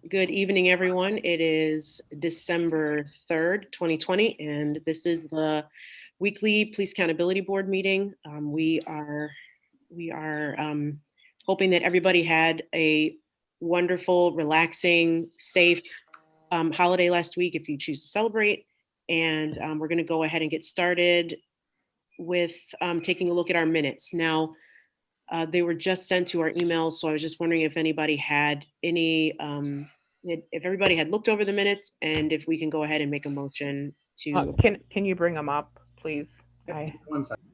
Good evening, everyone. It is December 3rd, 2020, and this is the weekly Police Accountability Board meeting. We are hoping that everybody had a wonderful, relaxing, safe holiday last week if you choose to celebrate. And we're going to go ahead and get started with taking a look at our minutes. Now, they were just sent to our emails, so I was just wondering if anybody had any, if everybody had looked over the minutes, and if we can go ahead and make a motion to. Can you bring them up, please? One second.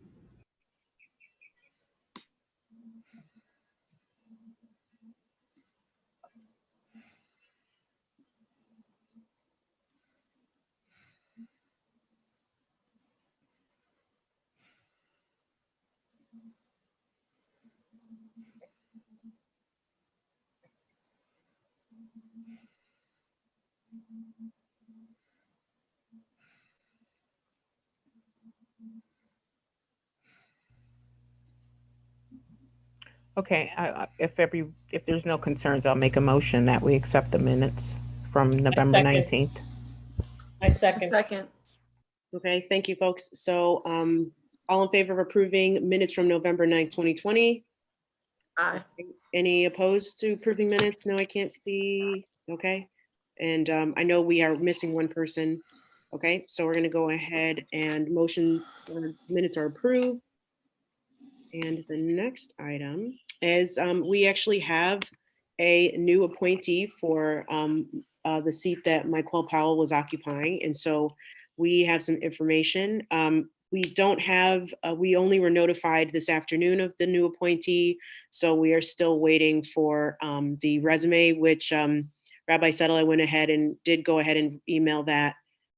Okay, if there's no concerns, I'll make a motion that we accept the minutes from November 19th. I second. Okay, thank you, folks. So all in favor of approving minutes from November 9th, 2020? Aye. Any opposed to approving minutes? No, I can't see. Okay. And I know we are missing one person. Okay, so we're going to go ahead and motion minutes are approved. And the next item is we actually have a new appointee for the seat that Michael Powell was occupying. And so we have some information. We don't have, we only were notified this afternoon of the new appointee. So we are still waiting for the resume, which Rabbi Settle, I went ahead and did go ahead and email that,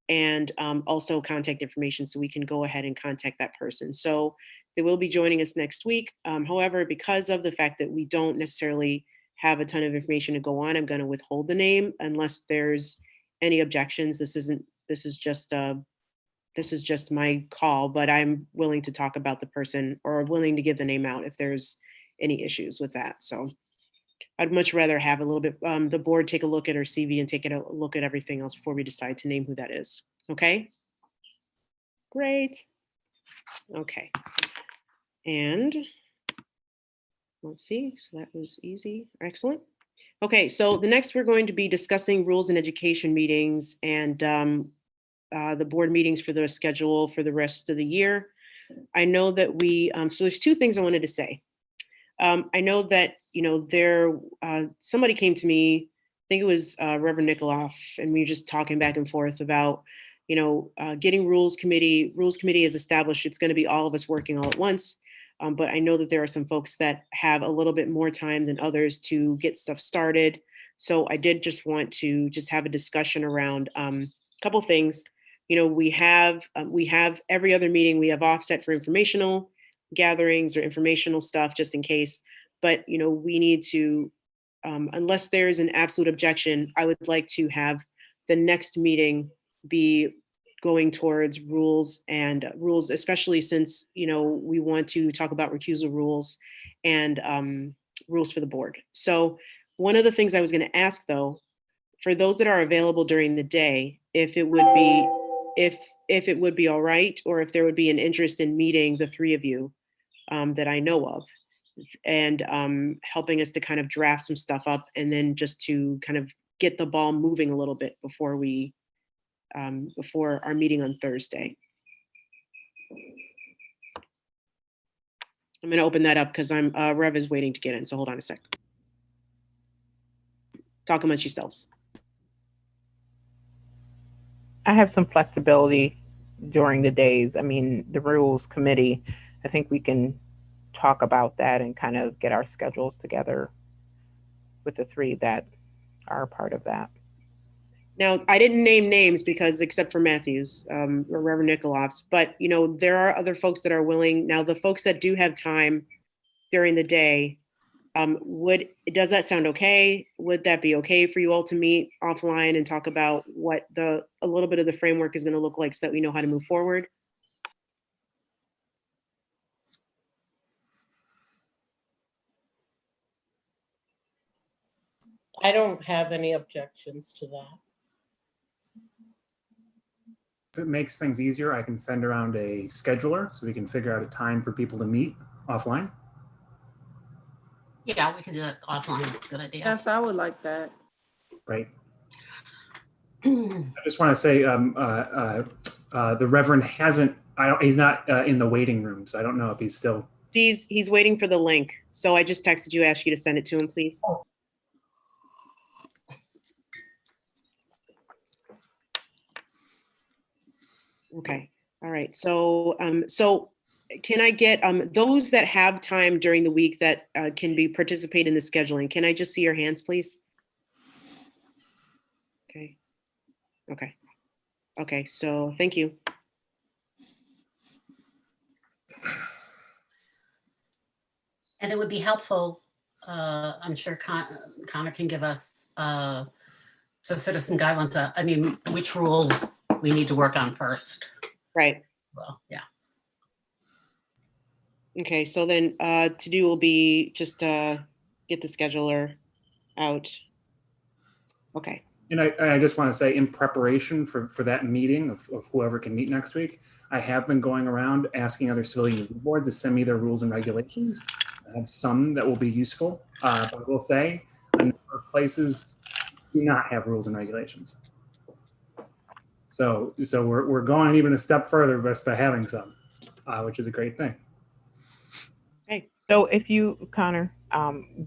and also contact information so we can go ahead and contact that person. So they will be joining us next week. However, because of the fact that we don't necessarily have a ton of information to go on, I'm going to withhold the name unless there's any objections. This is just my call, but I'm willing to talk about the person or willing to give the name out if there's any issues with that. So I'd much rather have a little bit, the board take a look at her CV and take a look at everything else before we decide to name who that is. Okay. Great. Okay. And let's see, so that was easy. Excellent. Okay, so the next we're going to be discussing rules and education meetings and the board meetings for the schedule for the rest of the year. I know that so there's two things I wanted to say. I know that, somebody came to me, I think it was Reverend Nikoloff, and we were just talking back and forth about, getting rules committee is established. It's going to be all of us working all at once. But I know that there are some folks that have a little bit more time than others to get stuff started. So I did just want to just have a discussion around a couple things. We have every other meeting, we have offset for informational gatherings or informational stuff just in case. But, we need to, unless there's an absolute objection, I would like to have the next meeting be going towards rules, especially since, we want to talk about recusal rules and rules for the board. So one of the things I was going to ask, though, for those that are available during the day, if it would be all right, or if there would be an interest in meeting the three of you that I know of, and helping us to kind of draft some stuff up, and then just to kind of get the ball moving a little bit before our meeting on Thursday. I'm going to open that up because Rev is waiting to get in, so hold on a sec. Talk amongst yourselves. I have some flexibility during the days. I mean, the rules committee, I think we can talk about that and kind of get our schedules together with the three that are a part of that. Now, I didn't name names because, except for Matthews or Reverend Nikoloff's, but there are other folks that are willing. Now, the folks that do have time during the day, does that sound okay? Would that be okay for you all to meet offline and talk about what a little bit of the framework is going to look like so that we know how to move forward? I don't have any objections to that. If it makes things easier, I can send around a scheduler so we can figure out a time for people to meet offline. Yeah, we can do that offline. It's a good idea. Yes, I would like that. Right. I just want to say the Reverend hasn't, he's not in the waiting room, so I don't know if he's still. He's waiting for the link. So I just texted you, asked you to send it to him, please. Okay. All right. So, so can I get those that have time during the week that can be participate in the scheduling? Can I just see your hands, please? Okay. Okay. Okay. So thank you. And it would be helpful, I'm sure Connor can give us some sort of some guidelines. I mean, which rules we need to work on first. Right. Well, yeah. Okay. So then to do will be just get the scheduler out. Okay. And I just want to say, in preparation for that meeting of whoever can meet next week, I have been going around asking other civilian review boards to send me their rules and regulations. I have some that will be useful, but I will say a number of places do not have rules and regulations. So we're going even a step further just by having some, which is a great thing. Okay. So if you, Connor,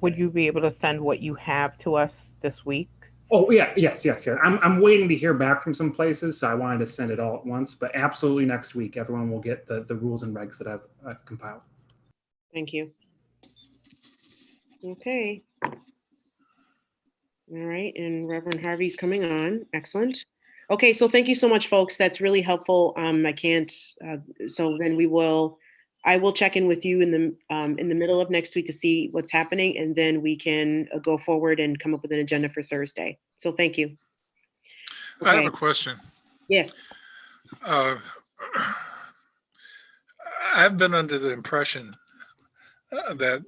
would you be able to send what you have to us this week? Oh yeah, yes. I'm waiting to hear back from some places, so I wanted to send it all at once. But absolutely, next week, everyone will get the rules and regs that I've compiled. Thank you. Okay. All right, and Reverend Harvey's coming on. Excellent. Okay, so thank you so much, folks. That's really helpful. I can't. So then I will check in with you in the middle of next week to see what's happening, and then we can go forward and come up with an agenda for Thursday. So thank you. I have Okay. a question. Yes. I've been under the impression that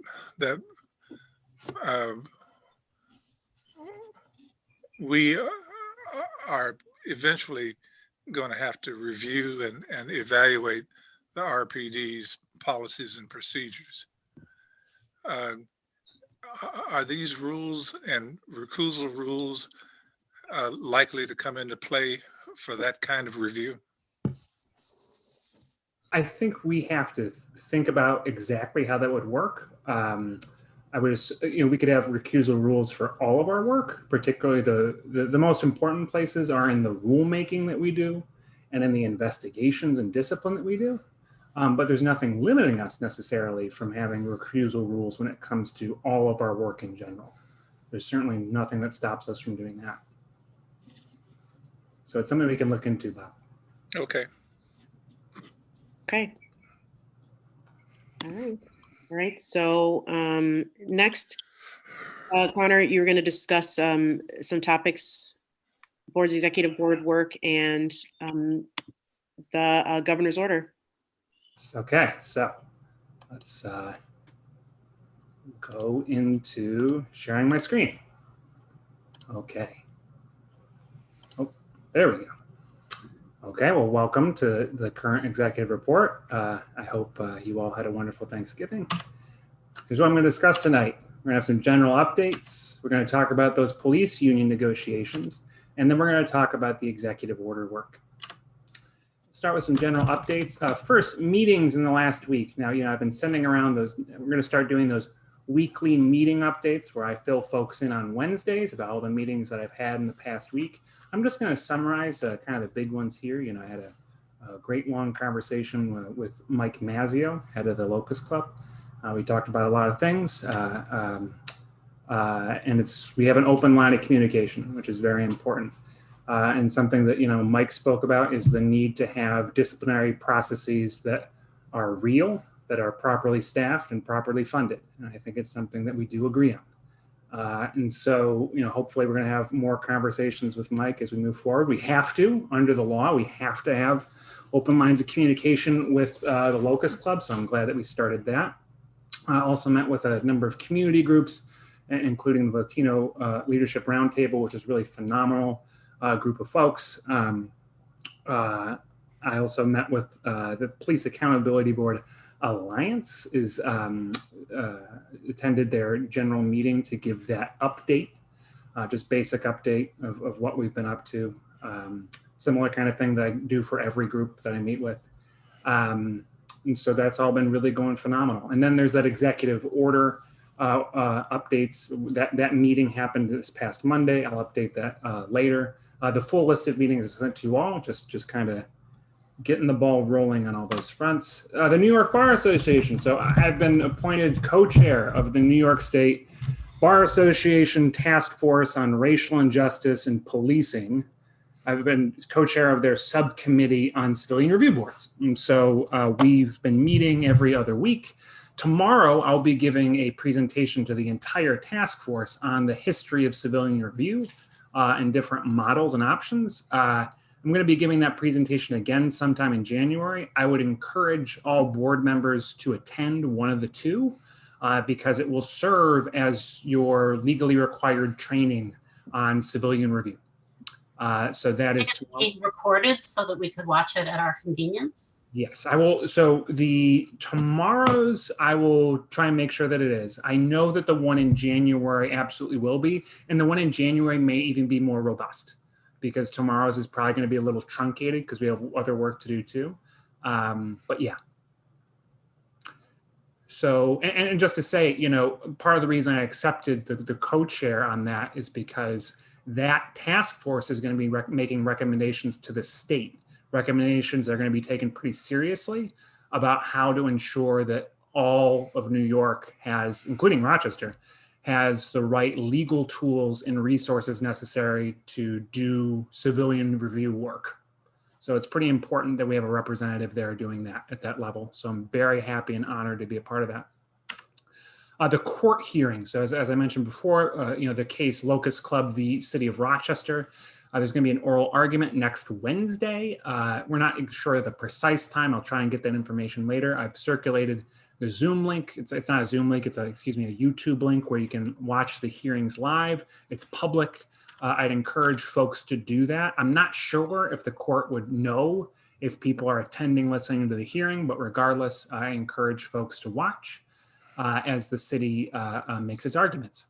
we are eventually going to have to review and evaluate the RPD's policies and procedures. Are these rules and recusal rules likely to come into play for that kind of review? I think we have to think about exactly how that would work. I would, we could have recusal rules for all of our work, particularly the most important places are in the rulemaking that we do and in the investigations and discipline that we do. But there's nothing limiting us necessarily from having recusal rules when it comes to all of our work in general. There's certainly nothing that stops us from doing that. So it's something we can look into, Bob. Okay. Okay. All right. All right. So next, Connor, you're going to discuss some topics, board's executive board work and the governor's order. Okay, so let's go into sharing my screen. Okay. Oh, there we go. Okay, well, welcome to the current executive report. I hope you all had a wonderful Thanksgiving. Here's what I'm going to discuss tonight. We're going to have some general updates. We're going to talk about those police union negotiations, and then we're going to talk about the executive order work. Start with some general updates. First, meetings in the last week. Now, I've been sending around those. We're going to start doing those weekly meeting updates where I fill folks in on Wednesdays about all the meetings that I've had in the past week. I'm just going to summarize kind of the big ones here. I had a great long conversation with Mike Mazzio, head of the Locust Club. We talked about a lot of things, and we have an open line of communication, which is very important. And something that, Mike spoke about is the need to have disciplinary processes that are real, that are properly staffed and properly funded. And I think it's something that we do agree on. And so, hopefully we're going to have more conversations with Mike as we move forward. We have to, under the law, we have to have open lines of communication with the Locust Club. So I'm glad that we started that. I also met with a number of community groups including the Latino Leadership Roundtable, which is really phenomenal group of folks. I also met with the Police Accountability Board Alliance, attended their general meeting to give that update, just basic update of what we've been up to. Similar kind of thing that I do for every group that I meet with. And so that's all been really going phenomenal. And then there's that executive order updates. That meeting happened this past Monday. I'll update that later. The full list of meetings is sent to you all, just kind of getting the ball rolling on all those fronts. The New York Bar Association. So I've been appointed co-chair of the New York State Bar Association Task Force on Racial Injustice and Policing. I've been co-chair of their subcommittee on civilian review boards. And so we've been meeting every other week. Tomorrow, I'll be giving a presentation to the entire task force on the history of civilian review and different models and options. I'm going to be giving that presentation again sometime in January. I would encourage all board members to attend one of the two because it will serve as your legally required training on civilian review. So that is being recorded so that we could watch it at our convenience. Yes, I will. So tomorrow's, I will try and make sure that it is. I know that the one in January absolutely will be, and the one in January may even be more robust because tomorrow's is probably going to be a little truncated because we have other work to do too. But yeah. So, and just to say, part of the reason I accepted the co-chair on that is because that task force is going to be making recommendations to the state, recommendations that are going to be taken pretty seriously about how to ensure that all of New York has, including Rochester, has the right legal tools and resources necessary to do civilian review work. So it's pretty important that we have a representative there doing that at that level. So I'm very happy and honored to be a part of that. The court hearing. So as I mentioned before, the case Locust Club v. City of Rochester. There's going to be an oral argument next Wednesday. We're not sure of the precise time. I'll try and get that information later. I've circulated the Zoom link. It's not a Zoom link. It's a YouTube link where you can watch the hearings live. It's public. I'd encourage folks to do that. I'm not sure if the court would know if people are attending, listening to the hearing, but regardless, I encourage folks to watch as the city makes its arguments.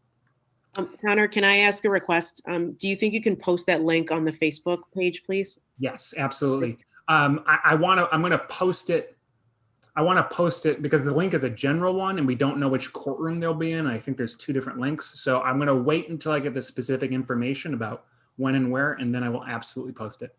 Connor, can I ask a request? Do you think you can post that link on the Facebook page, please? Yes, absolutely. I'm going to post it. I want to post it because the link is a general one and we don't know which courtroom they'll be in. I think there's 2 different links. So I'm going to wait until I get the specific information about when and where, and then I will absolutely post it.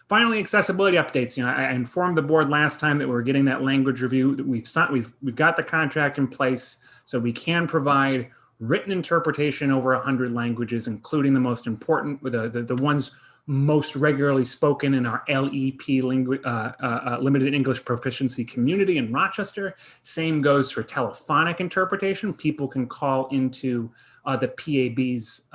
Finally, accessibility updates. I informed the board last time that we're getting that language review that we've got the contract in place so we can provide written interpretation over 100 languages, including the most important, the ones most regularly spoken in our LEP, Limited English Proficiency community in Rochester. Same goes for telephonic interpretation. People can call into the PAB's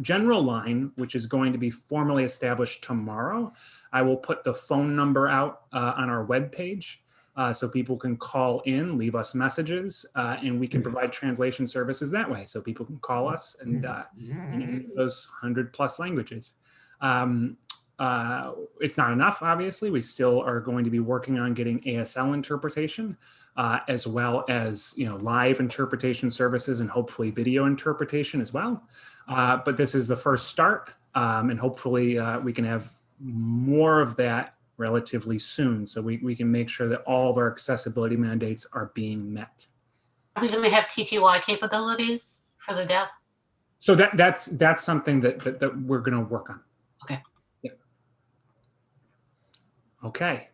general line, which is going to be formally established tomorrow. I will put the phone number out on our webpage. So people can call in, leave us messages, and we can provide translation services that way. So people can call us and those 100+ languages. It's not enough, obviously. We still are going to be working on getting ASL interpretation, as well as live interpretation services and hopefully video interpretation as well. But this is the first start, and hopefully we can have more of that relatively soon, so we can make sure that all of our accessibility mandates are being met. Are we going to have TTY capabilities for the deaf? So that's something that we're going to work on. Okay. Yeah. Okay.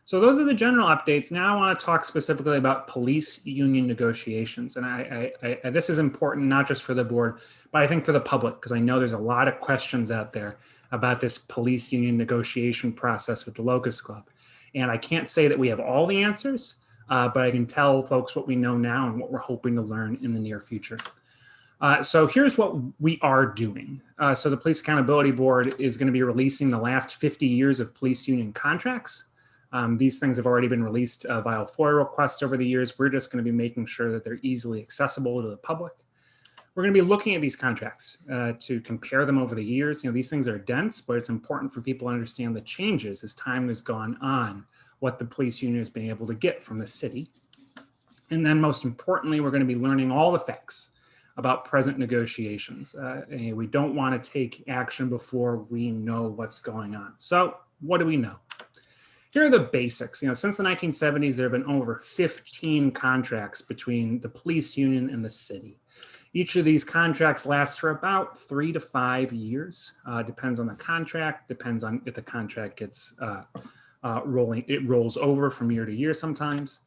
So those are the general updates. Now I want to talk specifically about police union negotiations, and I this is important not just for the board, but I think for the public, because I know there's a lot of questions out there about this police union negotiation process with the Locust Club. And I can't say that we have all the answers, but I can tell folks what we know now and what we're hoping to learn in the near future. So here's what we are doing. So the Police Accountability Board is going to be releasing the last 50 years of police union contracts. These things have already been released via FOIA requests over the years. We're just going to be making sure that they're easily accessible to the public. We're going to be looking at these contracts to compare them over the years. These things are dense, but it's important for people to understand the changes as time has gone on, what the police union has been able to get from the city. And then most importantly, we're going to be learning all the facts about present negotiations. We don't want to take action before we know what's going on. So what do we know? Here are the basics. Since the 1970s, there have been over 15 contracts between the police union and the city. Each of these contracts lasts for about 3 to 5 years. Depends on the contract, depends on if the contract gets rolling. It rolls over from year to year sometimes.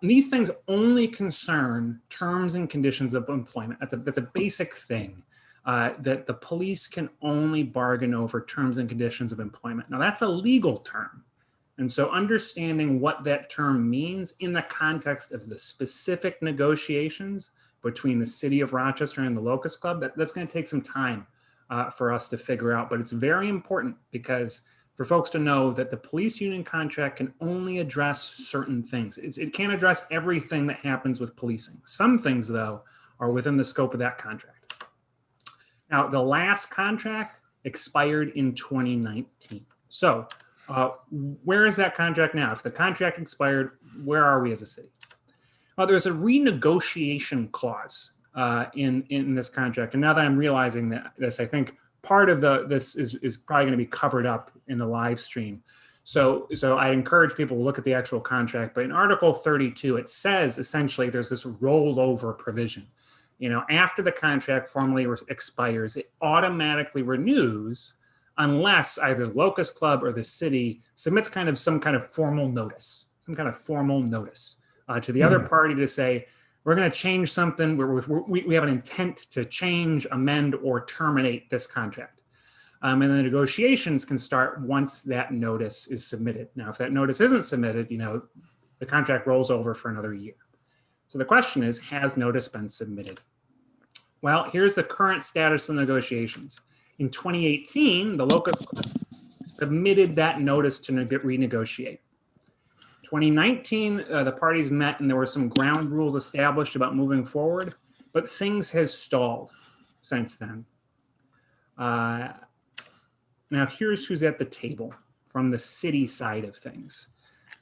These things only concern terms and conditions of employment. That's a basic thing, that the police can only bargain over terms and conditions of employment. Now that's a legal term. And so understanding what that term means in the context of the specific negotiations between the city of Rochester and the Locust Club, that's going to take some time for us to figure out. But it's very important because for folks to know that the police union contract can only address certain things. It can't address everything that happens with policing. Some things, though, are within the scope of that contract. Now, the last contract expired in 2019. So where is that contract now? If the contract expired, where are we as a city? Well, there's a renegotiation clause in this contract. And now that I'm realizing this, I think part of this is probably going to be covered up in the live stream. So I encourage people to look at the actual contract. But in Article 32, it says essentially there's this rollover provision. After the contract formally expires, it automatically renews unless either the Locust Club or the city submits some kind of formal notice to the other party to say, we're going to change something, we have an intent to change, amend, or terminate this contract. And the negotiations can start once that notice is submitted. Now, if that notice isn't submitted, the contract rolls over for another year. So the question is, has notice been submitted? Well, here's the current status of negotiations. In 2018, the Locust Club submitted that notice to renegotiate. 2019, the parties met and there were some ground rules established about moving forward, but things have stalled since then. Now, here's who's at the table from the city side of things.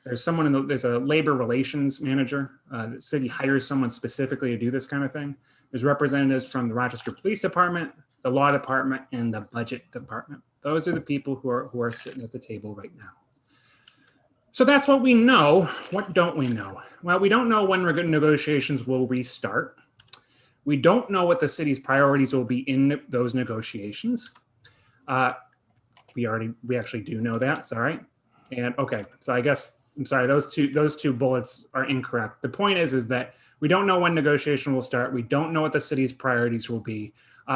There's there's a labor relations manager. The city hires someone specifically to do this kind of thing. There's representatives from the Rochester Police Department, the Law Department, and the Budget Department. Those are the people who are sitting at the table right now. So that's what we know. What don't we know? Well, we don't know when negotiations will restart. We don't know what the city's priorities will be in those negotiations. We actually do know that. Sorry. And okay, so I guess I'm sorry. Those two bullets are incorrect. The point is that we don't know when negotiation will start. We don't know what the city's priorities will be.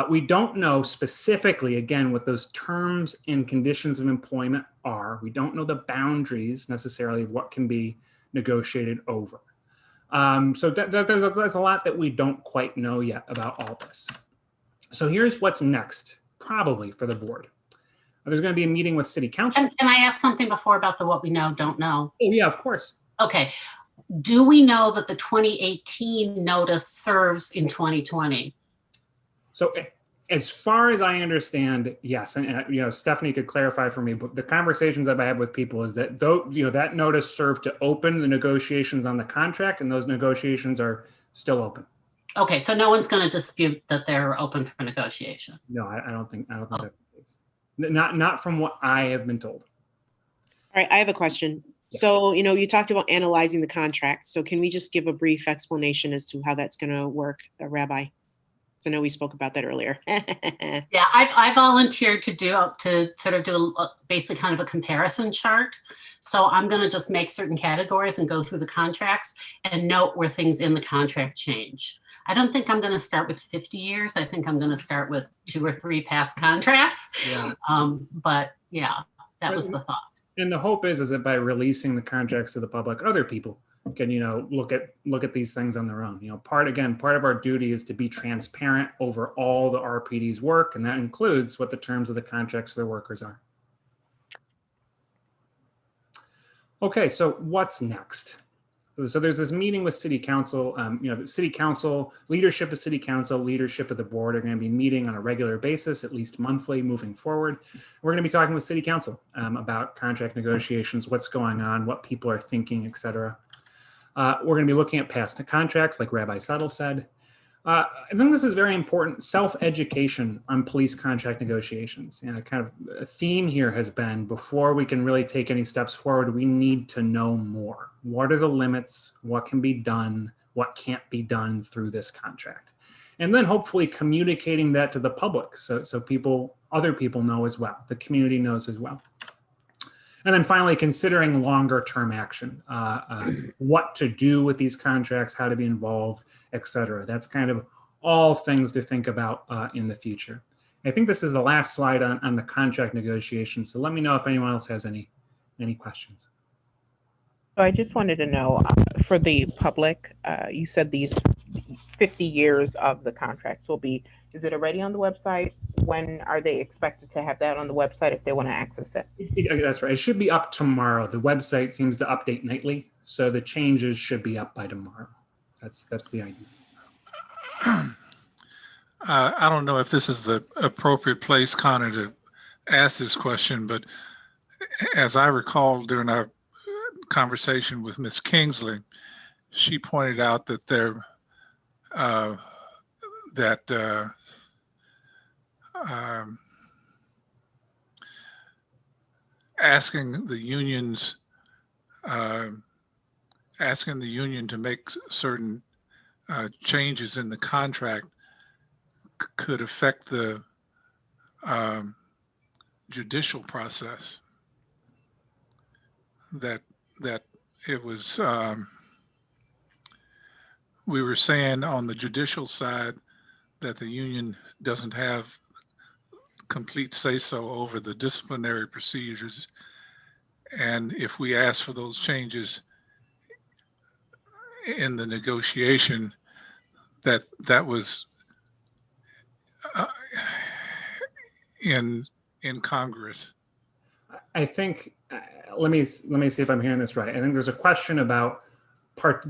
We don't know specifically, again, what those terms and conditions of employment are. We don't know the boundaries necessarily of what can be negotiated over. So there's a lot that we don't quite know yet about all this. So here's what's next, probably for the board. There's going to be a meeting with city council. Can I ask something before about the what we know, don't know? Oh, yeah, of course. Okay. Do we know that the 2018 notice serves in 2020? So as far as I understand, yes, and Stephanie could clarify for me, but the conversations I've had with people is that that notice served to open the negotiations on the contract, and those negotiations are still open. Okay, so no one's going to dispute that they're open for negotiation. No, I don't think that's the case. Not from what I have been told. All right, I have a question. Yeah. So, you talked about analyzing the contract. So can we just give a brief explanation as to how that's going to work, Rabbi? So I know we spoke about that earlier. Yeah, I volunteered to sort of do a basic kind of a comparison chart. So I'm going to just make certain categories and go through the contracts and note where things in the contract change. I don't think I'm going to start with 50 years. I think I'm going to start with 2 or 3 past contracts. Yeah. But yeah, that was the thought. And the hope is that by releasing the contracts to the public, other people can, look at these things on their own. Part of our duty is to be transparent over all the RPD's work, and that includes what the terms of the contracts for their workers are. Okay, so what's next? So there's this meeting with city council, the city council, leadership of city council, leadership of the board are going to be meeting on a regular basis, at least monthly moving forward. We're going to be talking with city council about contract negotiations, what's going on, what people are thinking, et cetera. We're going to be looking at past contracts, like Rabbi Settle said. I think this is very important, self-education on police contract negotiations. Kind of a theme here has been, before we can really take any steps forward, we need to know more. What are the limits? What can be done? What can't be done through this contract? And then hopefully communicating that to the public, so other people know as well, the community knows as well. And then finally, considering longer term action, what to do with these contracts, how to be involved, et cetera. That's kind of all things to think about in the future. I think this is the last slide on the contract negotiations. So let me know if anyone else has any questions. So I just wanted to know, for the public, you said these 50 years of the contracts will be, is it already on the website? When are they expected to have that on the website if they want to access it? That's right. It should be up tomorrow. The website seems to update nightly, so the changes should be up by tomorrow. That's the idea. I don't know if this is the appropriate place, Connor, to ask this question, but as I recall during our conversation with Ms. Kingsley, she pointed out that asking the union to make certain changes in the contract could affect the judicial process. That it was, we were saying on the judicial side that the union doesn't have complete say-so over the disciplinary procedures. And if we ask for those changes in the negotiation, that was in Congress. I think, let me see if I'm hearing this right. I think there's a question about how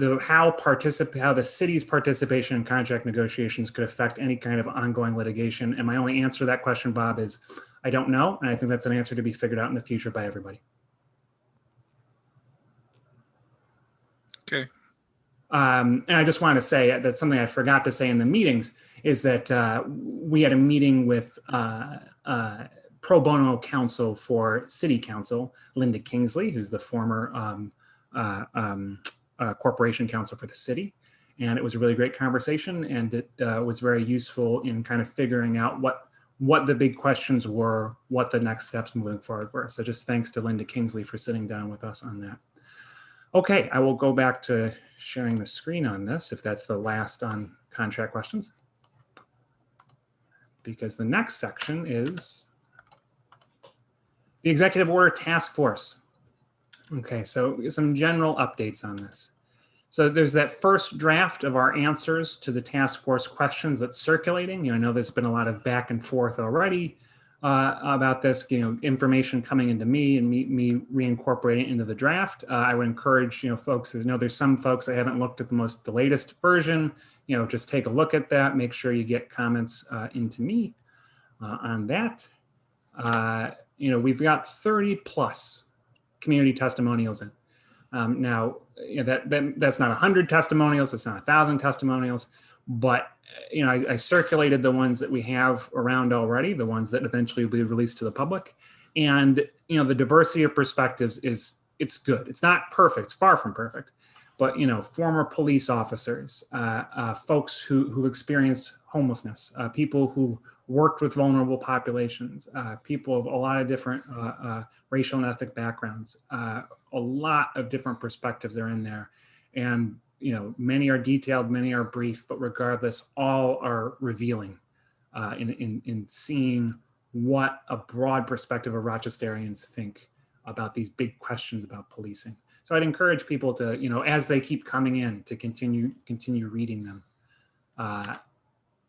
the city's participation in contract negotiations could affect any kind of ongoing litigation. And my only answer to that question, Bob, is I don't know. And I think that's an answer to be figured out in the future by everybody. Okay. And I just want to say that something I forgot to say in the meetings is that we had a meeting with pro bono counsel for city council, Linda Kingsley, who's the former corporation counsel for the city. And it was a really great conversation, and it was very useful in kind of figuring out what the big questions were, what the next steps moving forward were. So just thanks to Linda Kingsley for sitting down with us on that. Okay, I will go back to sharing the screen on this, if that's the last on contract questions, because the next section is the executive order task force. Okay, so some general updates on this. So there's that first draft of our answers to the task force questions that's circulating. I know there's been a lot of back and forth already about this, information coming into me and me reincorporating into the draft. I would encourage, folks, there's some folks that haven't looked at the latest version, just take a look at that, make sure you get comments into me on that. We've got 30 plus community testimonials in. Now, that's not 100 testimonials, that's not 1,000 testimonials, but I circulated the ones that we have around already, the ones that eventually will be released to the public. And, the diversity of perspectives it's good. It's not perfect, it's far from perfect, but, former police officers, folks who've experienced homelessness, people who've worked with vulnerable populations, people of a lot of different racial and ethnic backgrounds, a lot of different perspectives are in there. And, many are detailed, many are brief, but regardless, all are revealing in seeing what a broad perspective of Rochesterians think about these big questions about policing. So I'd encourage people to, as they keep coming in, to continue reading them.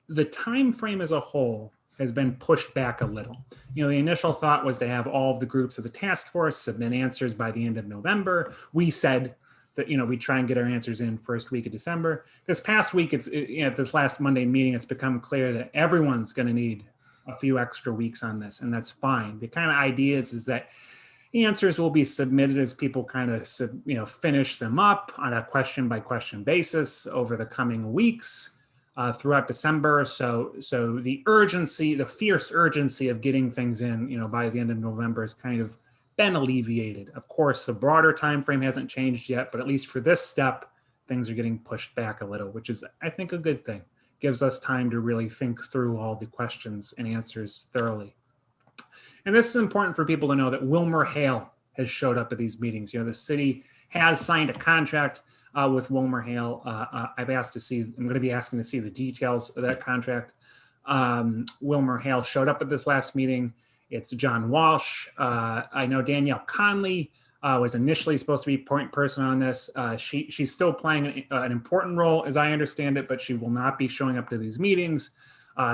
The time frame as a whole has been pushed back a little. The initial thought was to have all of the groups of the task force submit answers by the end of November. We said, that, we try and get our answers in first week of December. This past week, this last Monday meeting, it's become clear that everyone's going to need a few extra weeks on this, and that's fine. The kind of idea is that answers will be submitted as people kind of, finish them up on a question by question basis over the coming weeks throughout December. So the urgency, the fierce urgency of getting things in, by the end of November has kind of been alleviated. Of course, the broader time frame hasn't changed yet, but at least for this step, things are getting pushed back a little, which is, I think, a good thing. Gives us time to really think through all the questions and answers thoroughly. And this is important for people to know that WilmerHale has showed up at these meetings. The city has signed a contract with WilmerHale. I'm going to be asking to see the details of that contract. WilmerHale showed up at this last meeting. It's John Walsh. I know Danielle Conley was initially supposed to be point person on this. She's still playing an important role, as I understand it, but she will not be showing up to these meetings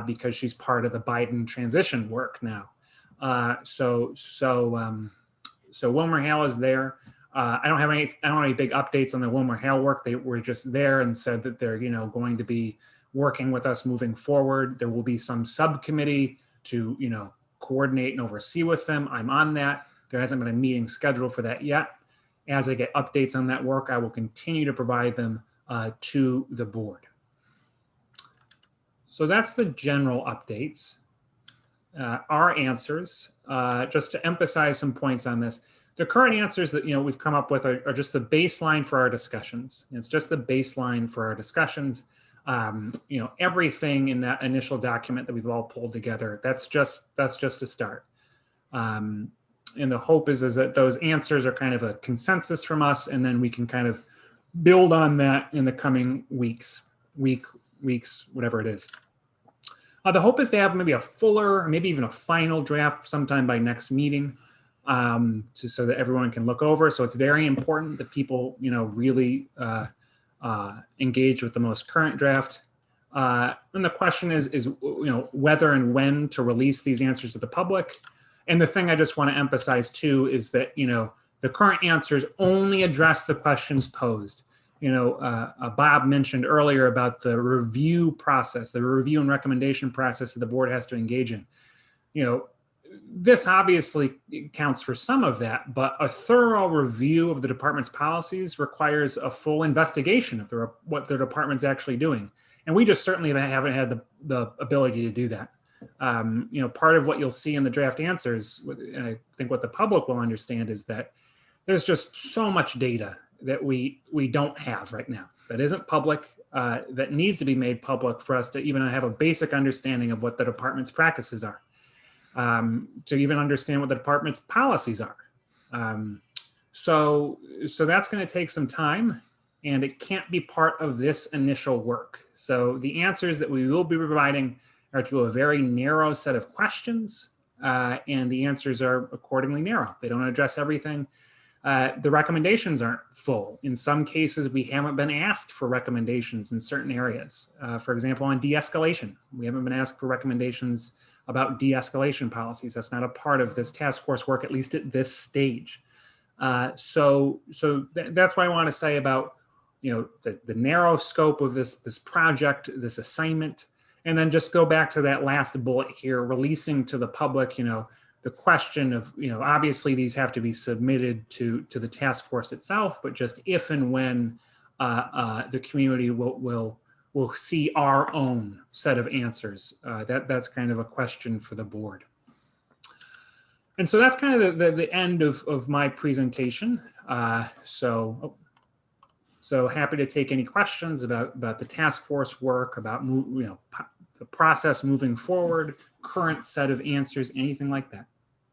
because she's part of the Biden transition work now. So WilmerHale is there. I don't have any big updates on the WilmerHale work. They were just there and said that they're, going to be working with us moving forward. There will be some subcommittee to, coordinate and oversee with them. I'm on that. There hasn't been a meeting scheduled for that yet. As I get updates on that work, I will continue to provide them to the board. So that's the general updates. Our answers, just to emphasize some points on this, the current answers that we've come up with are just the baseline for our discussions. It's just the baseline for our discussions. Everything in that initial document that we've all pulled together, that's just a start. And the hope is that those answers are kind of a consensus from us, and then we can kind of build on that in the coming weeks, whatever it is. The hope is to have maybe a fuller, maybe even a final draft sometime by next meeting, so that everyone can look over. So it's very important that people, really engage with the most current draft. And the question is whether and when to release these answers to the public. And the thing I just want to emphasize too is that, the current answers only address the questions posed. Bob mentioned earlier about the review process, the review and recommendation process that the board has to engage in. This obviously counts for some of that, but a thorough review of the department's policies requires a full investigation of what the department's actually doing. And we just certainly haven't had the ability to do that. Part of what you'll see in the draft answers, and I think what the public will understand, is that there's just so much data that we don't have right now that isn't public, that needs to be made public for us to even have a basic understanding of what the department's practices are, to even understand what the department's policies are. So that's going to take some time, and it can't be part of this initial work. So the answers that we will be providing are to a very narrow set of questions, and the answers are accordingly narrow. They don't address everything. The recommendations aren't full. In some cases, we haven't been asked for recommendations in certain areas. For example, on de-escalation, we haven't been asked for recommendations about de-escalation policies. That's not a part of this task force work, at least at this stage. So that's what I want to say about the narrow scope of this project, this assignment, and then just go back to that last bullet here, releasing to the public, the question of, obviously these have to be submitted to the task force itself, but just if and when the community will see our own set of answers. That's kind of a question for the board. And so that's kind of the end of my presentation. So happy to take any questions about the task force work, about the process moving forward, current set of answers, anything like that.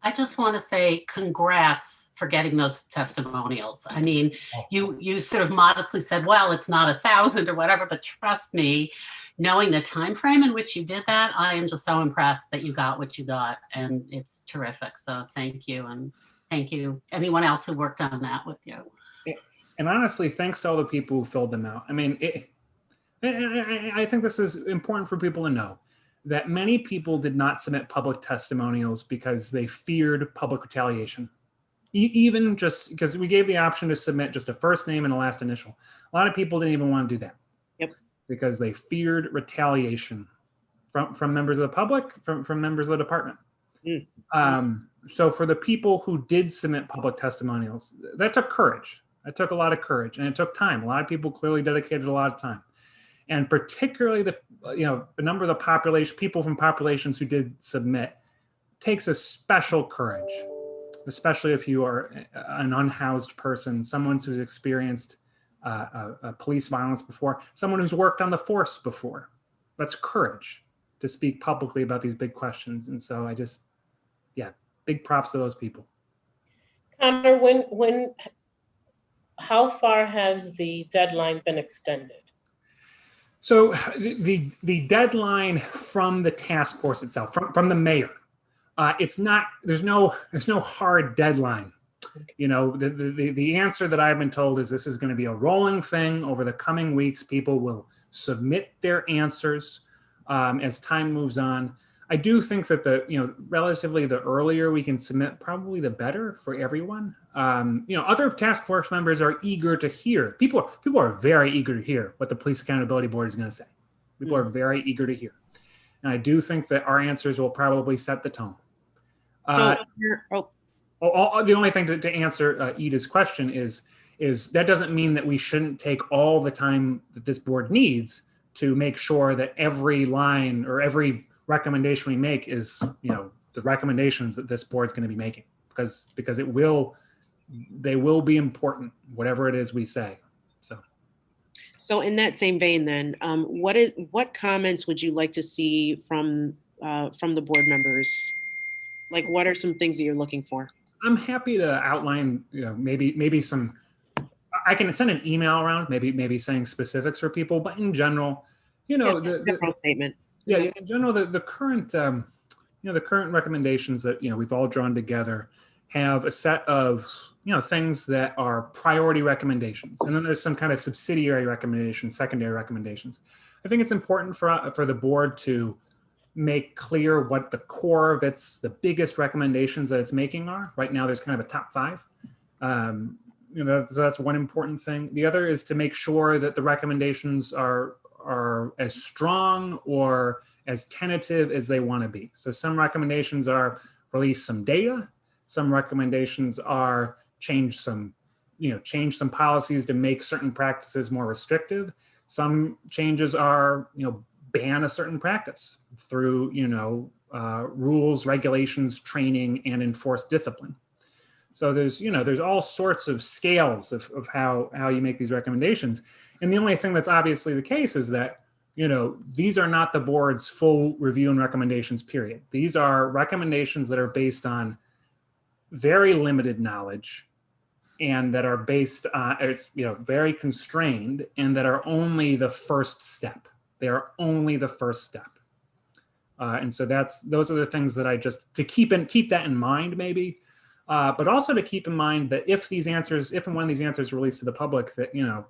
I just want to say congrats for getting those testimonials. I mean, you sort of modestly said, well, it's not 1,000 or whatever, but trust me, knowing the time frame in which you did that, I am just so impressed that you got what you got, and it's terrific. So thank you, and thank you anyone else who worked on that with you. And honestly, thanks to all the people who filled them out. I mean, I think this is important for people to know that many people did not submit public testimonials because they feared public retaliation. even just because we gave the option to submit just a first name and a last initial. A lot of people didn't even want to do that. Yep. Because they feared retaliation from members of the public, from members of the department. So for the people who did submit public testimonials, that took courage. That took a lot of courage, and it took time. A lot of people clearly dedicated a lot of time, and particularly the number of the population, people from populations who did submit, takes a special courage, especially if you are an unhoused person, someone who's experienced police violence before, someone who's worked on the force before. That's courage to speak publicly about these big questions. And so big props to those people. Connor, how far has the deadline been extended? So the deadline from the task force itself, from the mayor, it's not, there's no hard deadline. The answer that I've been told is this is going to be a rolling thing over the coming weeks. People will submit their answers as time moves on. I do think that relatively the earlier we can submit, probably the better for everyone. Other task force members are eager to hear. People are very eager to hear what the Police Accountability Board is going to say. People are very eager to hear. And I do think that our answers will probably set the tone. The only thing to answer Ida's question is that doesn't mean that we shouldn't take all the time that this board needs to make sure that every line or every recommendation we make is, the recommendations that this board's going to be making, because they will be important, whatever it is we say. So in that same vein, then, what comments would you like to see from the board members? Like, what are some things that you're looking for? I'm happy to outline, maybe some. I can send an email around, maybe saying specifics for people, but in general, the general statement. Yeah, in general, the current, the current recommendations that we've all drawn together have a set of things that are priority recommendations, and then there's some kind of subsidiary recommendations, secondary recommendations. I think it's important for the board to make clear what the core of the biggest recommendations that it's making are. Right now, there's kind of a top 5. So that's one important thing. The other is to make sure that the recommendations are as strong or as tentative as they want to be. So some recommendations are release some data. Some recommendations are change some policies to make certain practices more restrictive. Some changes are, ban a certain practice through, rules, regulations, training, and enforced discipline. So there's all sorts of scales of how you make these recommendations. And the only thing that's obviously the case is that, these are not the board's full review and recommendations, period. These are recommendations that are based on very limited knowledge and that are based on, very constrained, and that are only the first step. They are only the first step. And so those are the things that I just, to keep that in mind, maybe. But also to keep in mind that if and when these answers are released to the public, that,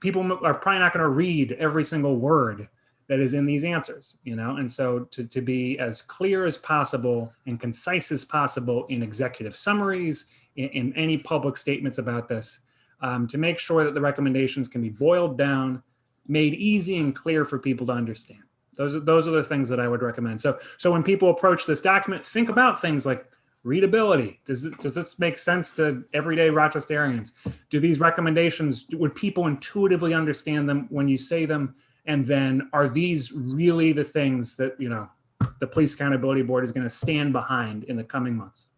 people are probably not going to read every single word that is in these answers, and so to be as clear as possible and concise as possible in executive summaries, in any public statements about this, to make sure that the recommendations can be boiled down, made easy and clear for people to understand. Those are the things that I would recommend. So when people approach this document, think about things like readability. Does this make sense to everyday Rochesterians? Do these recommendations, would people intuitively understand them when you say them? And then are these really the things that, the Police Accountability Board is going to stand behind in the coming months?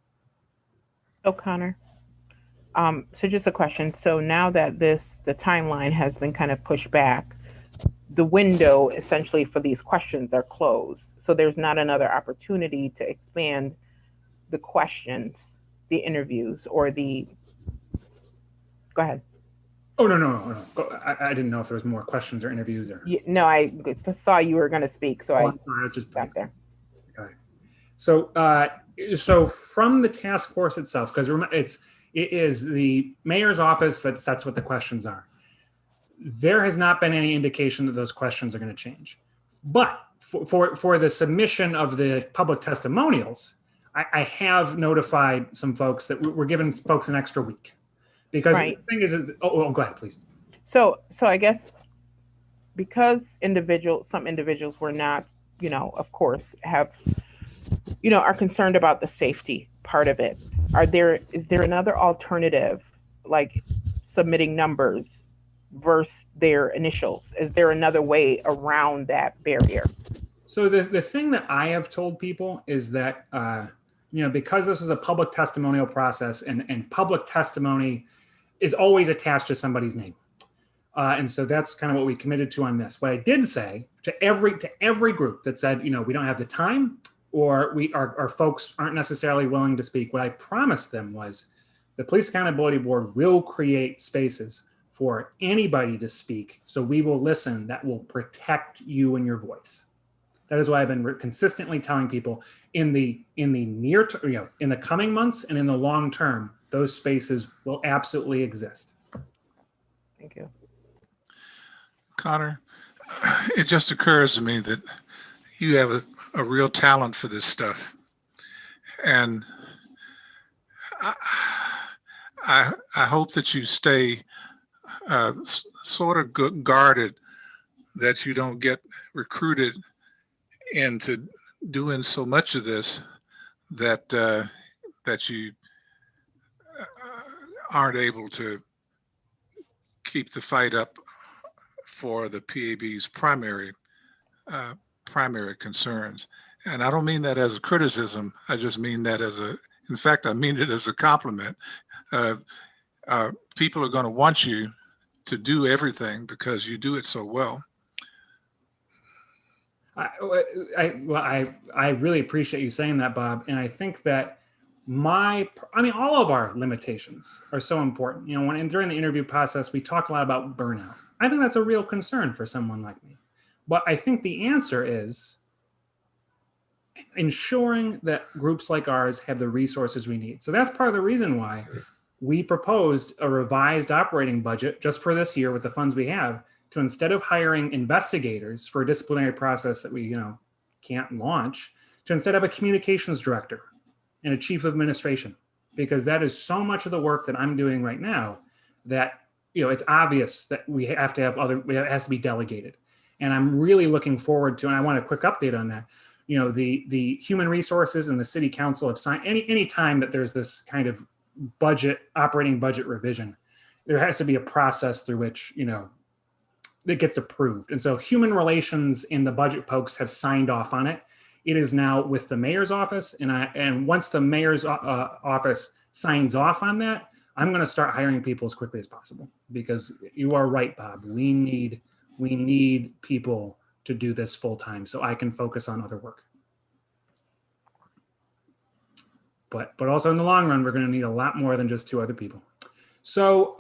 O'Connor. So just a question. So now that the timeline has been kind of pushed back, the window essentially for these questions are closed. So there's not another opportunity to expand the questions, the interviews, or go ahead. Oh, no. I didn't know if there was more questions or interviews or. No, I saw you were going to speak, so I was just back there. Okay. So from the task force itself, because it is the mayor's office that sets what the questions are. There has not been any indication that those questions are going to change. But for the submission of the public testimonials, I have notified some folks that we're giving folks an extra week. Because Right. the thing is go ahead, please. So I guess because some individuals were not, of course, are concerned about the safety part of it. Is there another alternative, like submitting numbers versus their initials? Is there another way around that barrier? So the thing that I have told people is that, because this is a public testimonial process and public testimony is always attached to somebody's name. And so that's kind of what we committed to on this. What I did say to every group that said, we don't have the time or our folks aren't necessarily willing to speak, what I promised them was the Police Accountability Board will create spaces for anybody to speak. So we will listen. That will protect you and your voice. That is why I've been consistently telling people in the near term, in the coming months and in the long term, those spaces will absolutely exist. Thank you. Connor, it just occurs to me that you have a real talent for this stuff. And I hope that you stay sort of guarded, that you don't get recruited into doing so much of this that you aren't able to keep the fight up for the PAB's primary concerns. And I don't mean that as a criticism. I just mean that in fact, I mean it as a compliment. People are going to want you to do everything because you do it so well. I really appreciate you saying that, Bob. And I think that all of our limitations are so important. During the interview process, we talked a lot about burnout. I think that's a real concern for someone like me. But I think the answer is ensuring that groups like ours have the resources we need. So that's part of the reason why we proposed a revised operating budget just for this year with the funds we have, to instead of hiring investigators for a disciplinary process that we can't launch, to instead have a communications director and a chief of administration, because that is so much of the work that I'm doing right now that it's obvious that we have to have it has to be delegated. And I'm really looking forward to, and I want a quick update on that. The human resources and the city council have signed any time that there's this kind of operating budget revision, there has to be a process through which it gets approved. And so human relations and the budget folks have signed off on it. It is now with the mayor's office. And once the mayor's office signs off on that, I'm going to start hiring people as quickly as possible, because you are right, Bob. We need people to do this full time so I can focus on other work. But also in the long run, we're going to need a lot more than just 2 other people. So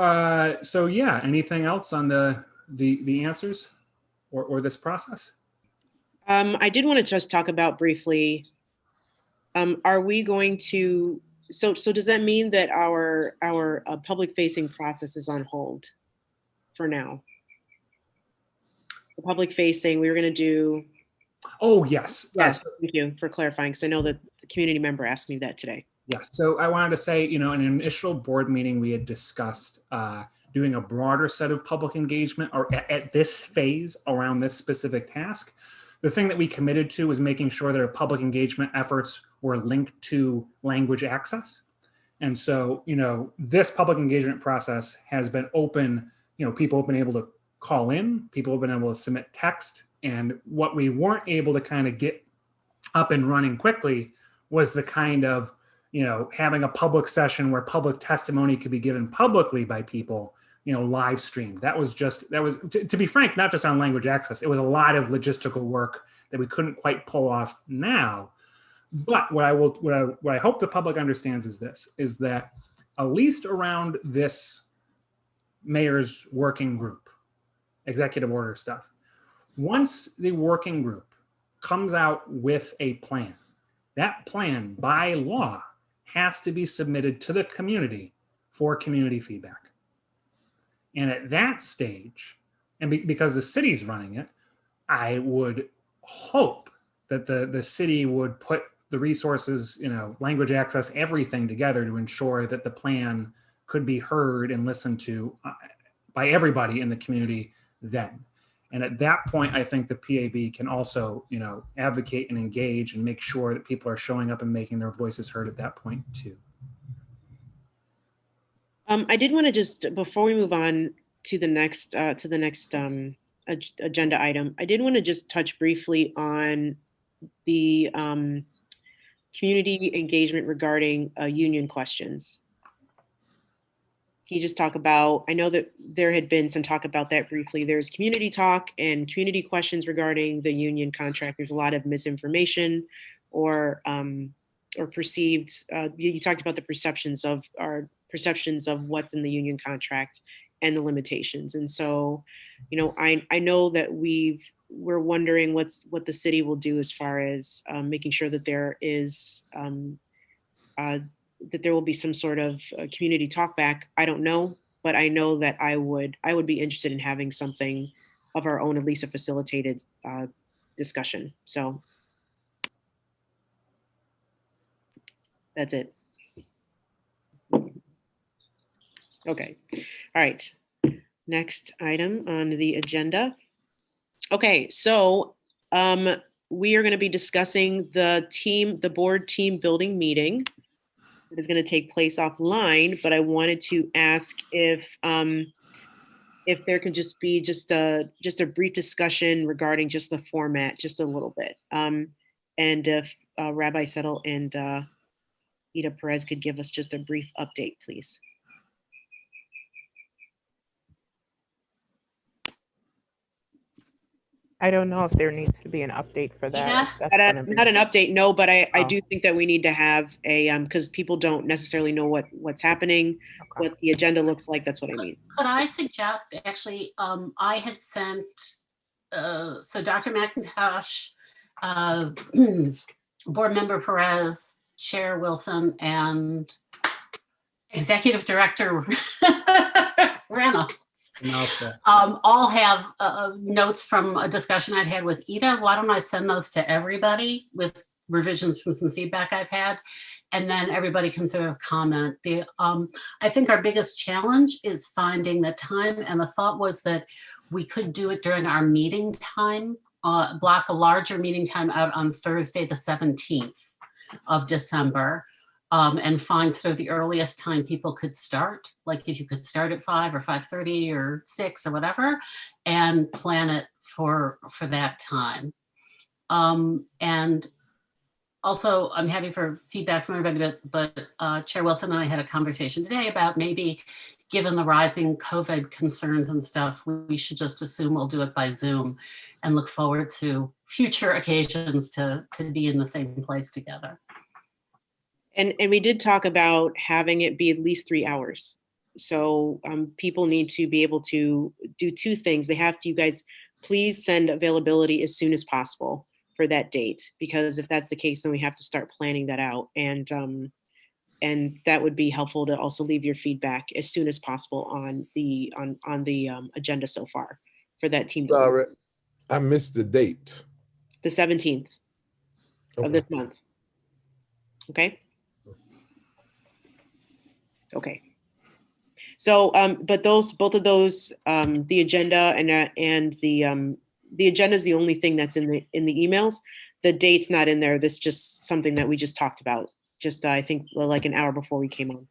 yeah, anything else on the answers or this process? I did want to just talk about briefly, are we going to, so does that mean that our public facing process is on hold for now? The public facing, we were going to do. Oh, yes. Yes, thank you for clarifying, because I know that the community member asked me that today. Yes. So I wanted to say, in an initial board meeting, we had discussed doing a broader set of public engagement or at this phase around this specific task. The thing that we committed to was making sure that our public engagement efforts were linked to language access. And so, this public engagement process has been open. People have been able to call in, people have been able to submit text. And what we weren't able to kind of get up and running quickly was the kind of, having a public session where public testimony could be given publicly by people, live streamed. That was to be frank, not just on language access. It was a lot of logistical work that we couldn't quite pull off now. But what I hope the public understands is that at least around this mayor's working group, executive order stuff, once the working group comes out with a plan, that plan by law has to be submitted to the community for community feedback. And at that stage, and because the city's running it, I would hope that the city would put the resources, language access, everything together to ensure that the plan could be heard and listened to by everybody in the community then. And at that point, I think the PAB can also, advocate and engage and make sure that people are showing up and making their voices heard at that point too. I did want to just, before we move on to the next agenda item, I did want to just touch briefly on the community engagement regarding union questions. Can you just talk about, I know that there had been some talk about that briefly. There's community talk and community questions regarding the union contract. There's a lot of misinformation or perceived, you talked about the perceptions of what's in the union contract and the limitations. And so, I know that we're wondering what the city will do as far as making sure that there is that there will be some sort of community talk back. I don't know, but I know that I would be interested in having something of our own, at least a facilitated discussion. So that's it. Okay. All right. Next item on the agenda. Okay, so we are going to be discussing the board team building meeting that is going to take place offline, but I wanted to ask if there could just be just a brief discussion regarding just the format, just a little bit. And if Rabbi Settle and Ida Perez could give us just a brief update, please. I don't know if there needs to be an update for that. Yeah. Not an update, no, but I Oh. do think that we need to have a, because people don't necessarily know what's happening, Okay. what the agenda looks like. That's what I mean. Could I suggest, actually, I had sent, so Dr. McIntosh, Board Member Perez, Chair Wilson, and Executive Director Reynolds. All have notes from a discussion I'd had with Ida. Why don't I send those to everybody with revisions from some feedback I've had, and then everybody can sort of comment. I think our biggest challenge is finding the time, and the thought was that we could do it during our meeting time, block a larger meeting time out on Thursday, the 17th of December. And find sort of the earliest time people could start, like if you could start at 5 or 5:30 or 6 or whatever, and plan it for that time. And also, I'm happy for feedback from everybody, but Chair Wilson and I had a conversation today about maybe, given the rising COVID concerns and stuff, we should just assume we'll do it by Zoom and look forward to future occasions to be in the same place together. And we did talk about having it be at least 3 hours. So people need to be able to do two things. They have to, you guys, please send availability as soon as possible for that date, because if that's the case, then we have to start planning that out. And that would be helpful to also leave your feedback as soon as possible on the agenda so far for that team. Sorry, I missed the date. The 17th of this month. Okay. Okay. So, but both of those, the agenda and the agenda is the only thing that's in the emails. The date's not in there. This is just something that we just talked about. Just I think like an hour before we came on.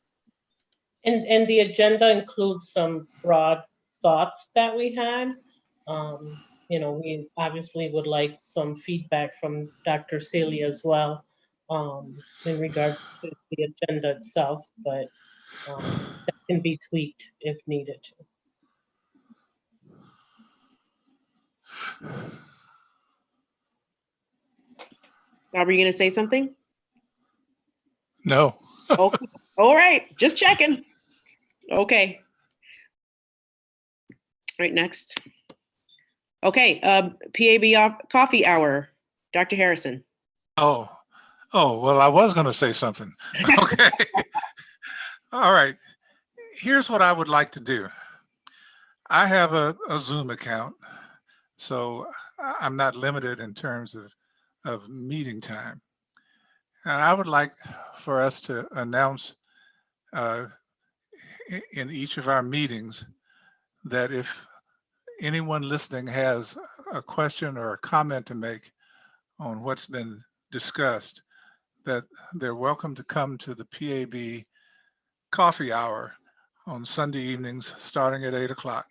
And the agenda includes some broad thoughts that we had. We obviously would like some feedback from Dr. Celia as well in regards to the agenda itself, but that can be tweaked if needed. Bob, are you going to say something? No. Okay. All right. Just checking. Okay. All right. Next. Okay. PAB coffee hour. Dr. Harrison. Oh, well, I was going to say something. Okay. All right. Here's what I would like to do. I have a Zoom account, so I'm not limited in terms of meeting time. And I would like for us to announce in each of our meetings that if anyone listening has a question or a comment to make on what's been discussed, that they're welcome to come to the PAB coffee hour on Sunday evenings starting at 8 o'clock.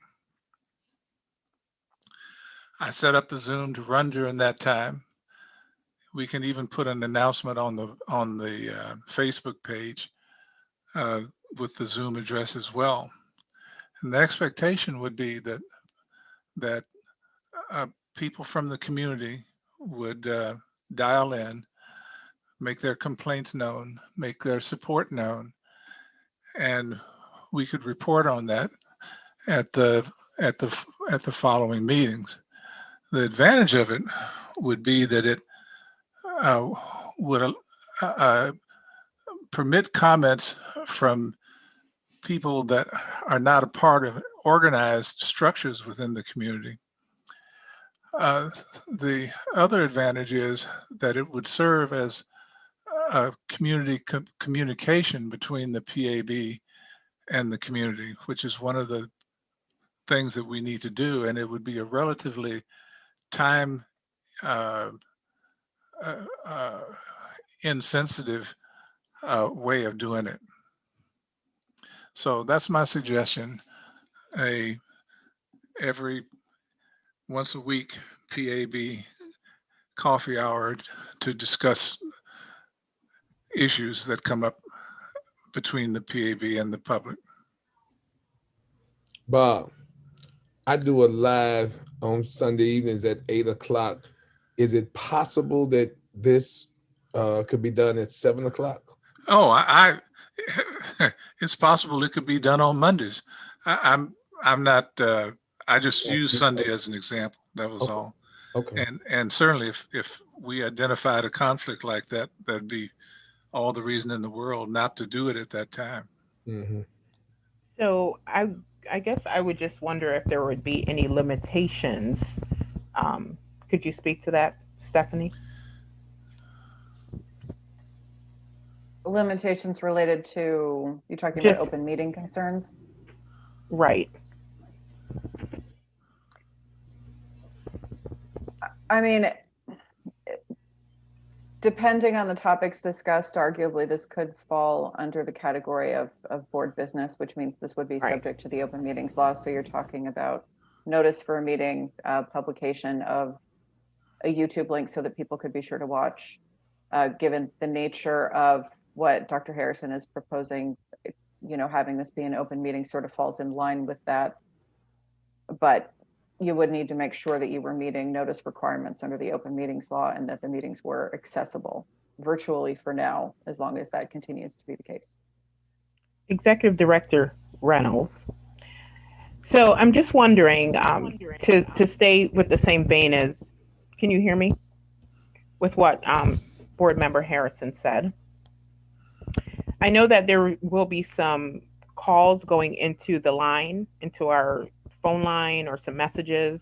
I set up the Zoom to run during that time. We can even put an announcement on the Facebook page with the Zoom address as well. And the expectation would be that people from the community would dial in, make their complaints known, make their support known, and we could report on that at the following meetings. The advantage of it would be that it would permit comments from people that are not a part of organized structures within the community. The other advantage is that it would serve as a community communication between the PAB and the community, which is one of the things that we need to do, and it would be a relatively time insensitive way of doing it. So that's my suggestion. Every once a week PAB coffee hour to discuss issues that come up between the PAB and the public. Bob, I do a live on Sunday evenings at 8 o'clock. Is it possible that this could be done at 7 o'clock? Oh, it's possible it could be done on Mondays. I'm not, I just use Sunday as an example. That was all. Okay. And certainly if we identified a conflict like that, that'd be all the reason in the world not to do it at that time. Mm-hmm. So I guess I would just wonder if there would be any limitations. Could you speak to that, Stephanie? Limitations related to, you talking about open meeting concerns? Right. I mean, depending on the topics discussed, arguably this could fall under the category of board business, which means this would be subject to the open meetings law. So you're talking about notice for a meeting, publication of a YouTube link so that people could be sure to watch. Given the nature of what Dr. Harrison is proposing, having this be an open meeting sort of falls in line with that. But you would need to make sure that you were meeting notice requirements under the open meetings law and that the meetings were accessible virtually for now, as long as that continues to be the case. Executive Director Reynolds. So I'm just wondering, to stay with the same vein as, can you hear me? With what Board Member Harrison said. I know that there will be some calls going into the line, into our phone line, or some messages.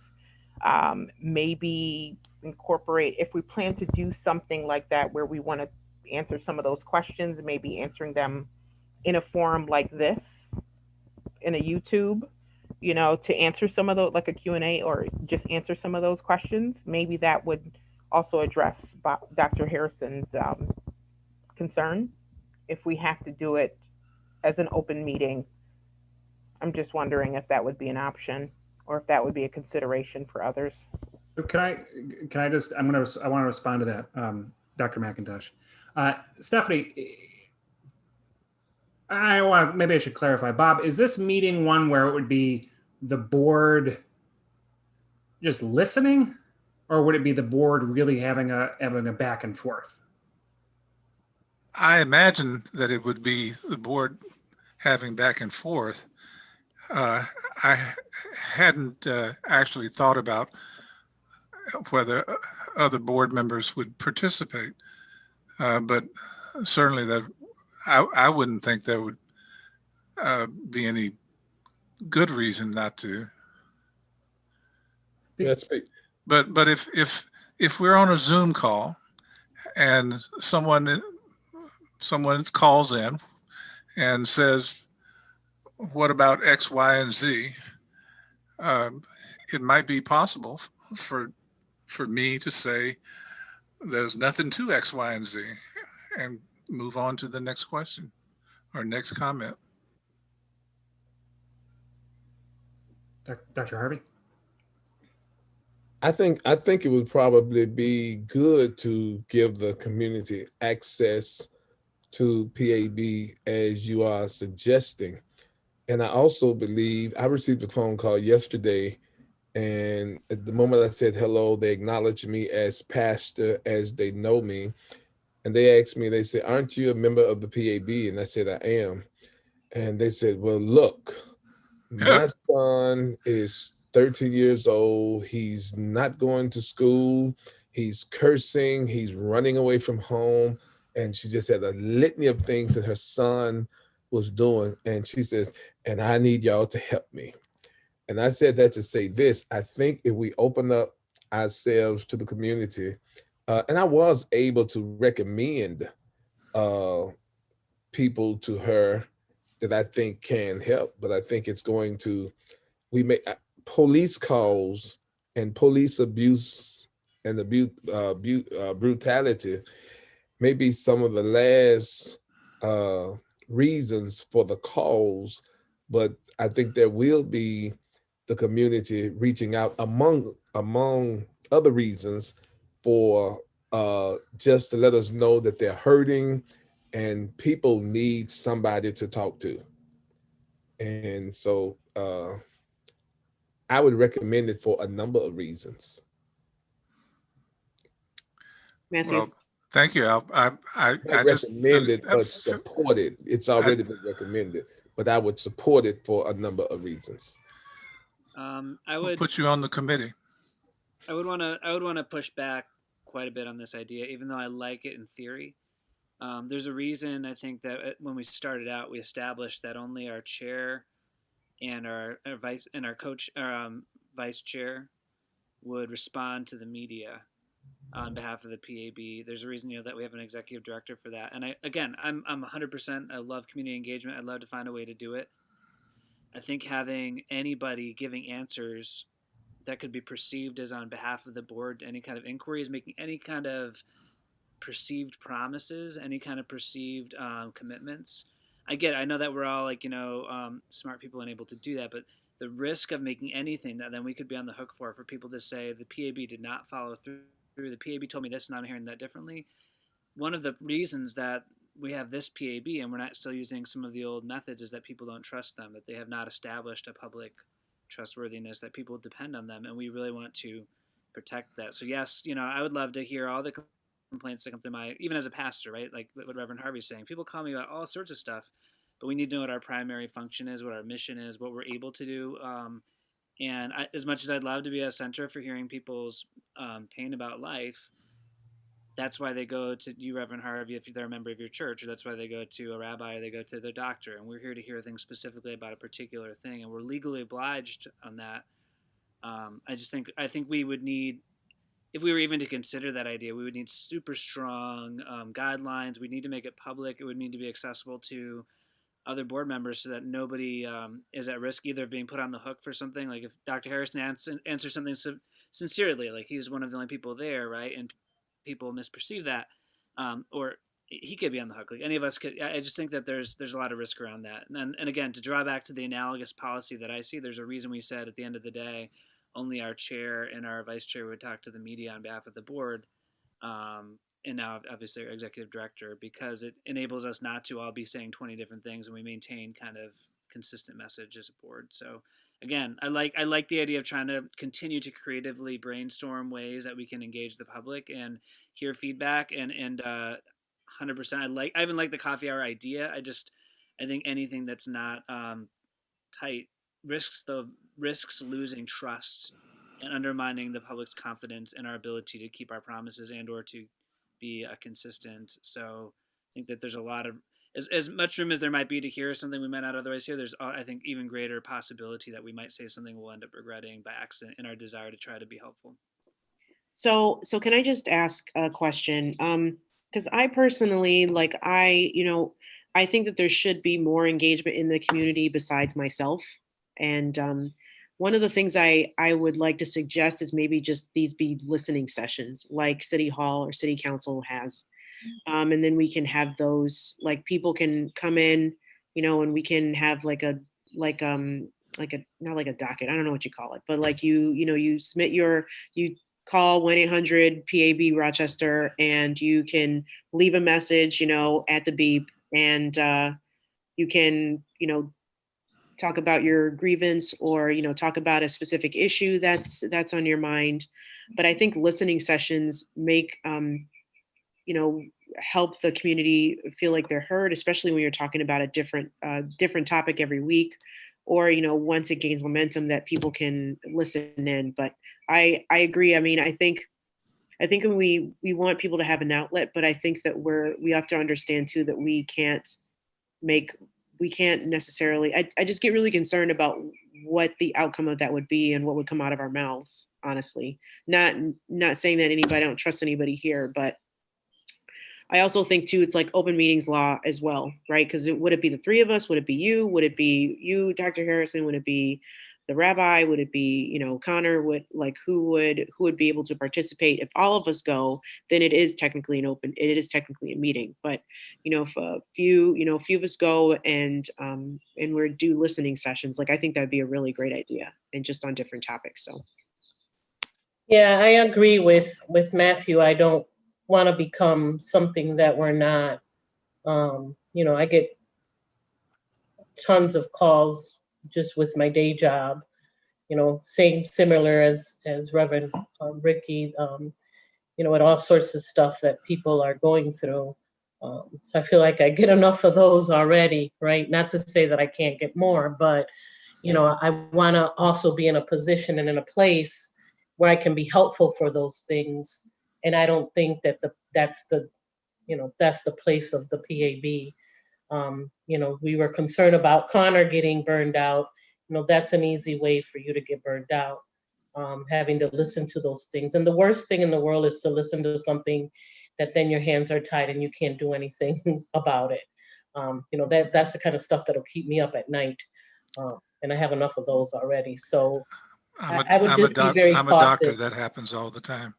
Maybe incorporate, if we plan to do something like that where we want to answer some of those questions, maybe answering them in a forum like this, in a YouTube, to answer some of those, like a Q&A, or just answer some of those questions. Maybe that would also address Dr. Harrison's concern if we have to do it as an open meeting. I'm just wondering if that would be an option, or if that would be a consideration for others. Can I just, I want to respond to that, Dr. McIntosh. Stephanie, maybe I should clarify. Bob, is this meeting one where it would be the board just listening, or would it be the board really having a back and forth? I imagine that it would be the board having back and forth. I hadn't actually thought about whether other board members would participate, but certainly that I wouldn't think there would be any good reason not to. Yes, but if we're on a Zoom call and someone someone calls in and says, what about X, Y, and Z? It might be possible for me to say there's nothing to X, Y, and Z and move on to the next question or next comment. Dr. Harvey? I think it would probably be good to give the community access to PAB as you are suggesting. And I also believe I received a phone call yesterday, and at the moment I said hello, they acknowledged me as pastor as they know me. And they asked me, they said, aren't you a member of the PAB? And I said, I am. And they said, well, look, my son is 13 years old. He's not going to school. He's cursing. He's running away from home. And she just had a litany of things that her son was doing. And she says, and I need y'all to help me. And I said that to say this. I think if we open up ourselves to the community, and I was able to recommend people to her that I think can help, but I think it's going to, we make police calls and police abuse and brutality may be some of the last reasons for the calls, but I think there will be the community reaching out among other reasons for just to let us know that they're hurting and people need somebody to talk to. And so I would recommend it for a number of reasons. Matthew? Well, thank you, Al. I just recommend it, but support it. It's already been recommended, but I would support it for a number of reasons. I would put you on the committee. I would want to push back quite a bit on this idea, even though I like it in theory. There's a reason I think that when we started out, we established that only our chair and our vice and our coach, vice chair, would respond to the media on behalf of the PAB. There's a reason, that we have an executive director for that. And I'm 100%. I love community engagement. I'd love to find a way to do it. I think having anybody giving answers that could be perceived as on behalf of the board, any kind of inquiries, making any kind of perceived promises, any kind of perceived commitments. I know that we're all smart people and able to do that, but the risk of making anything that then we could be on the hook for people to say the PAB did not follow through, the PAB told me this and I'm hearing that differently. One of the reasons that we have this PAB and we're not still using some of the old methods is that people don't trust them, that they have not established a public trustworthiness, that people depend on them, and we really want to protect that. So yes, I would love to hear all the complaints that come through even as a pastor, right? Like what Reverend Harvey's saying, people call me about all sorts of stuff, but we need to know what our primary function is, what our mission is, what we're able to do. As much as I'd love to be a center for hearing people's pain about life, that's why they go to you, Reverend Harvey, if they're a member of your church, or that's why they go to a rabbi or they go to their doctor. And we're here to hear things specifically about a particular thing, and we're legally obliged on that. I think we would need, if we were even to consider that idea, we would need super strong guidelines. We need to make it public. It would need to be accessible to other board members so that nobody is at risk either of being put on the hook for something. Like if Dr. Harrison answers something sincerely, like he's one of the only people there, right? And people misperceive that, or he could be on the hook. Like any of us could. I just think that there's a lot of risk around that. And again, to draw back to the analogous policy that I see, there's a reason we said at the end of the day, only our chair and our vice chair would talk to the media on behalf of the board. And now obviously our executive director, because it enables us not to all be saying 20 different things, and we maintain kind of consistent message as a board. So again, I like the idea of trying to continue to creatively brainstorm ways that we can engage the public and hear feedback, and 100%. I even like the coffee hour idea. I think anything that's not tight risks losing trust and undermining the public's confidence in our ability to keep our promises and or to be consistent. So I think that there's a lot of, as much room as there might be to hear something we might not otherwise hear, there's, I think, even greater possibility that we might say something we'll end up regretting by accident in our desire to try to be helpful. So can I just ask a question? because I personally, like, I think that there should be more engagement in the community besides myself. And one of the things I would like to suggest is maybe just these be listening sessions like City Hall or City Council has. And then we can have those, like, people can come in, and we can have like a, not like a docket, I don't know what you call it, but like you submit you call 1-800 PAB Rochester, and you can leave a message, at the beep, and you can, talk about your grievance, or, talk about a specific issue that's on your mind. But I think listening sessions make, help the community feel like they're heard, especially when you're talking about a different topic every week, or, once it gains momentum, that people can listen in. But I agree. I mean, I think when we want people to have an outlet, but I think that we have to understand too that we can't necessarily, I just get really concerned about what the outcome of that would be and what would come out of our mouths, honestly. Not saying that I don't trust anybody here, but I also think too, it's like open meetings law as well, right? Because would it be the three of us? Would it be you? Would it be you, Dr. Harrison? Would it be the rabbi? Would it be, Connor? Who would be able to participate? If all of us go, then it is technically a meeting. But, if a few of us go and we're do listening sessions, like, I think that'd be a really great idea, and just on different topics. So. Yeah, I agree with Matthew. I don't want to become something that we're not. I get tons of calls just with my day job, similar as Reverend Ricky, with all sorts of stuff that people are going through. So I feel like I get enough of those already, right? Not to say that I can't get more, but, I want to also be in a position and in a place where I can be helpful for those things. And I don't think that that's the place of the PAB. We were concerned about Connor getting burned out. That's an easy way for you to get burned out, having to listen to those things. And the worst thing in the world is to listen to something that then your hands are tied and you can't do anything about it. That's the kind of stuff that'll keep me up at night. And I have enough of those already. So I would just be very cautious. I'm a doctor. That happens all the time.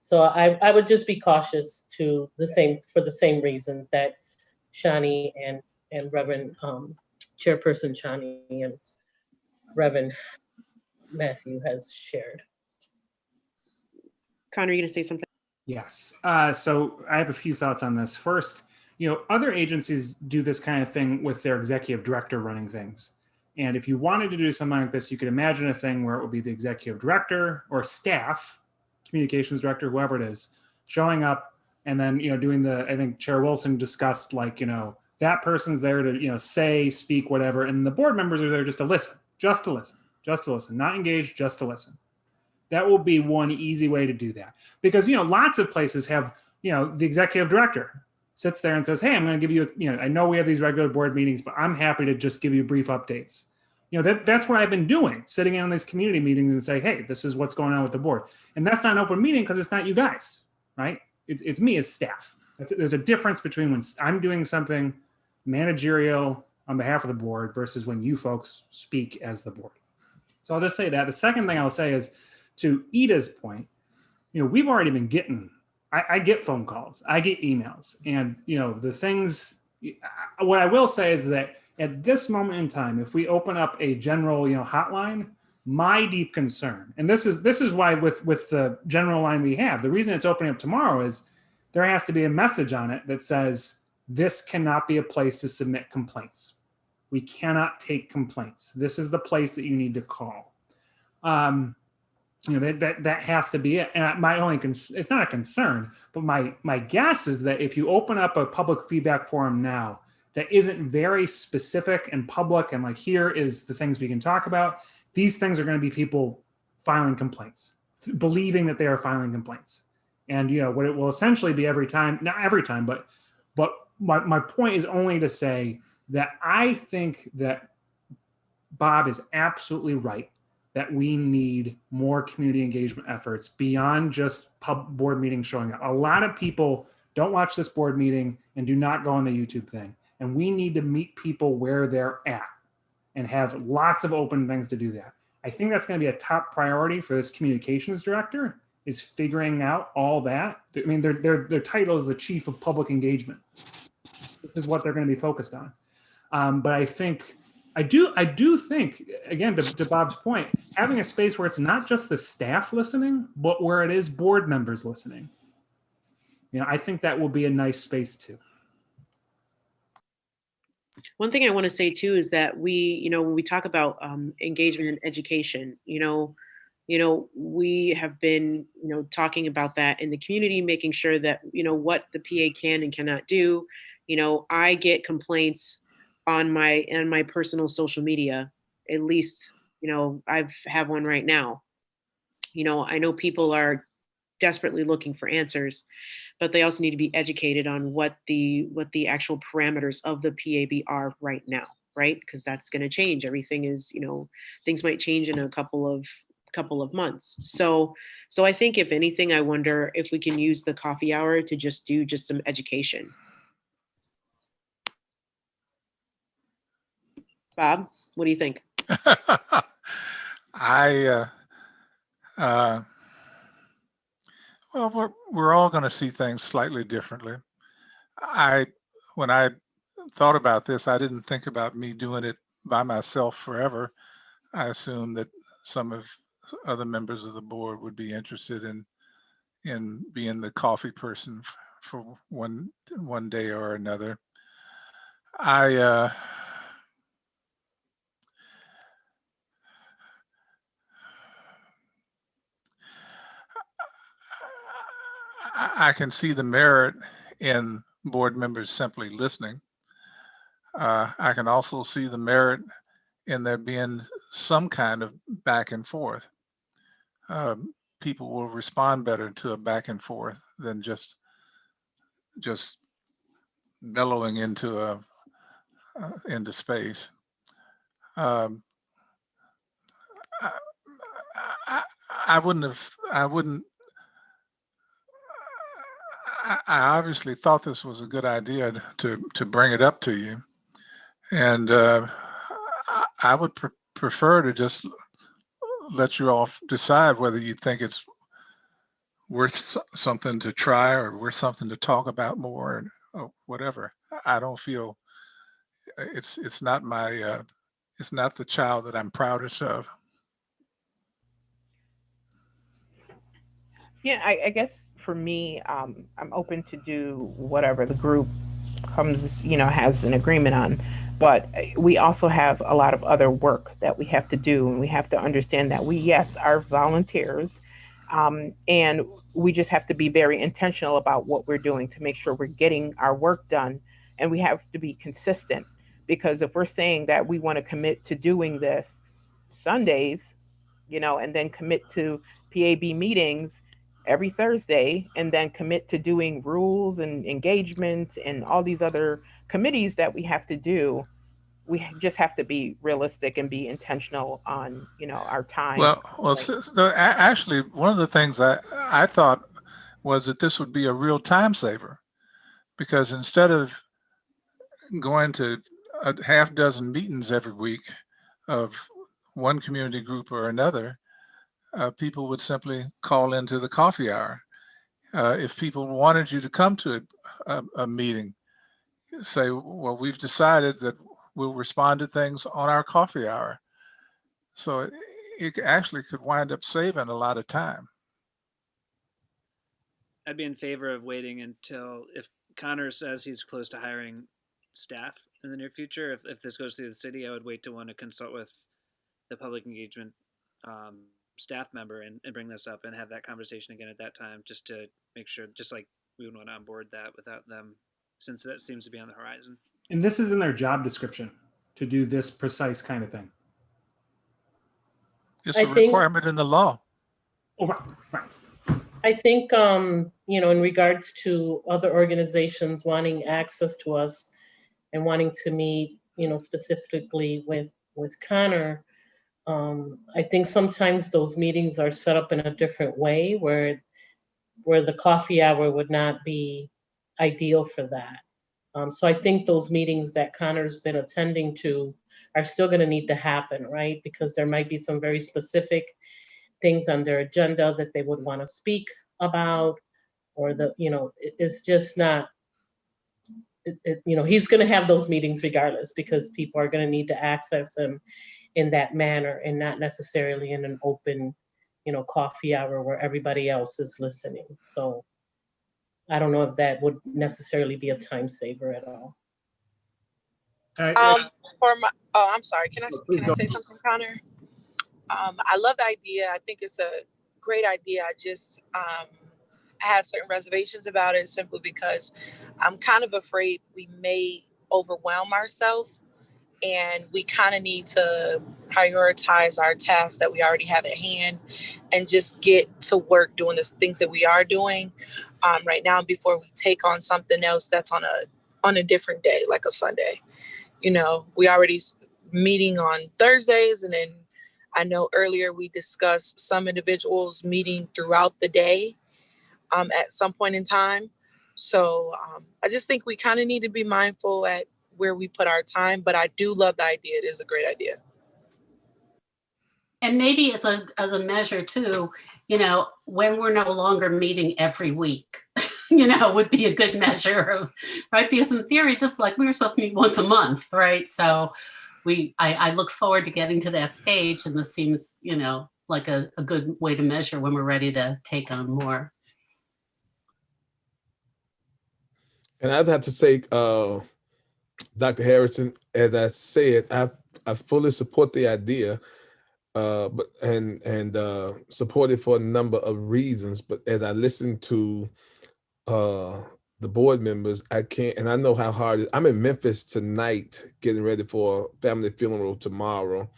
So I would just be cautious for the same reasons that Shani and Reverend Chairperson Shani and Reverend Matthew has shared. Connor, are you going to say something? Yes. So I have a few thoughts on this. First, other agencies do this kind of thing with their executive director running things. And if you wanted to do something like this, you could imagine a thing where it would be the executive director or staff, communications director, whoever it is, showing up and then, doing I think Chair Wilson discussed, like, that person's there to, say, speak, whatever. And the board members are there just to listen, not engage, just to listen. That will be one easy way to do that. Because, lots of places have, the executive director sits there and says, hey, I'm going to give you, I know we have these regular board meetings, but I'm happy to just give you brief updates. That's what I've been doing, sitting in on these community meetings and say, hey, this is what's going on with the board. And that's not an open meeting because it's not you guys, right? It's me as staff. There's a difference between when I'm doing something managerial on behalf of the board versus when you folks speak as the board. So I'll just say that. The second thing I'll say is, to Ida's point, we've already been getting, I get phone calls, I get emails, and the things, what I will say is that at this moment in time, if we open up a general, hotline, my deep concern, and this is why with the general line we have, the reason it's opening up tomorrow is there has to be a message on it that says, this cannot be a place to submit complaints. We cannot take complaints. This is the place that you need to call. That has to be it. And my only it's not a concern, but my guess is that if you open up a public feedback forum now that isn't very specific and public and like, here is the things we can talk about, these things are going to be people filing complaints, believing that they are filing complaints. And what it will essentially be every time, not every time, but my point is only to say that I think that Bob is absolutely right that we need more community engagement efforts beyond just board meetings showing up. A lot of people don't watch this board meeting and do not go on the YouTube thing. And we need to meet people where they're at and have lots of open things to do that. I think that's going to be a top priority for this communications director, is figuring out all that. I mean, their title is the Chief of Public Engagement. This is what they're going to be focused on. But I do think, again, to Bob's point, having a space where it's not just the staff listening, but where it is board members listening. I think that will be a nice space too. One thing I want to say too is that when we talk about engagement and education, we have been, talking about that in the community, making sure that, what the PA can and cannot do. I get complaints on my personal social media. At least, I have one right now. I know people are desperately looking for answers, but they also need to be educated on what the actual parameters of the PAB are right now, right? Because that's going to change. Everything is, things might change in a couple of months. So I think if anything, I wonder if we can use the coffee hour to do some education. Bob, what do you think? Well, we're all going to see things slightly differently. When I thought about this, I didn't think about me doing it by myself forever. I assumed that some of other members of the board would be interested in being the coffee person for one day or another. I can see the merit in board members simply listening. I can also see the merit in there being some kind of back and forth. People will respond better to a back and forth than just bellowing into space. I obviously thought this was a good idea to bring it up to you, and I would prefer to just let you all decide whether you think it's worth something to try or worth something to talk about more, or whatever. I don't feel it's not my it's not the child that I'm proudest of. Yeah, I guess for me, I'm open to do whatever the group comes, has an agreement on. But we also have a lot of other work that we have to do, and we have to understand that we, yes, are volunteers, and we just have to be very intentional about what we're doing to make sure we're getting our work done, and we have to be consistent. Because if we're saying that we want to commit to doing this Sundays, and then commit to PAB meetings every Thursday, and then commit to doing rules and engagement and all these other committees that we have to do, we just have to be realistic and be intentional on, our time. Well, so actually, one of the things I thought was that this would be a real time saver, because instead of going to a half dozen meetings every week of one community group or another, people would simply call into the coffee hour. If people wanted you to come to a meeting, say, well, we've decided that we'll respond to things on our coffee hour. So it actually could wind up saving a lot of time. I'd be in favor of waiting until, if Connor says he's close to hiring staff in the near future, if this goes through the city, I would wait to want to consult with the public engagement staff member and bring this up and have that conversation again at that time, just to make sure, just like we would want to onboard that without them, since that seems to be on the horizon. And this is in their job description, to do this precise kind of thing. It's a requirement in the law. Oh, right. I think, in regards to other organizations wanting access to us and wanting to meet, specifically with Connor, I think sometimes those meetings are set up in a different way, where the coffee hour would not be ideal for that. So I think those meetings that Connor's been attending to are still going to need to happen, right? Because there might be some very specific things on their agenda that they would want to speak about, or it's just not, he's going to have those meetings regardless, because people are going to need to access him in that manner and not necessarily in an open, coffee hour where everybody else is listening. So I don't know if that would necessarily be a time saver at all. All right. I'm sorry. Can Please I go. say something, Connor? I love the idea. I think it's a great idea. I have certain reservations about it simply because I'm kind of afraid we may overwhelm ourselves, and we kind of need to prioritize our tasks that we already have at hand and just get to work doing the things that we are doing right now before we take on something else that's on a different day, like a Sunday. We already meeting on Thursdays, and then I know earlier we discussed some individuals meeting throughout the day at some point in time. So I just think we kind of need to be mindful at where we put our time, but I do love the idea. It is a great idea. And maybe as a measure too, when we're no longer meeting every week, would be a good measure of, right? Because in theory, we were supposed to meet once a month, right? So I look forward to getting to that stage, and this seems, like a good way to measure when we're ready to take on more. And I'd have to say, Dr. Harrison, as I said, I fully support the idea, but support it for a number of reasons. But as I listen to the board members, I can't, and I know how hard it is. I'm in Memphis tonight, getting ready for a family funeral tomorrow.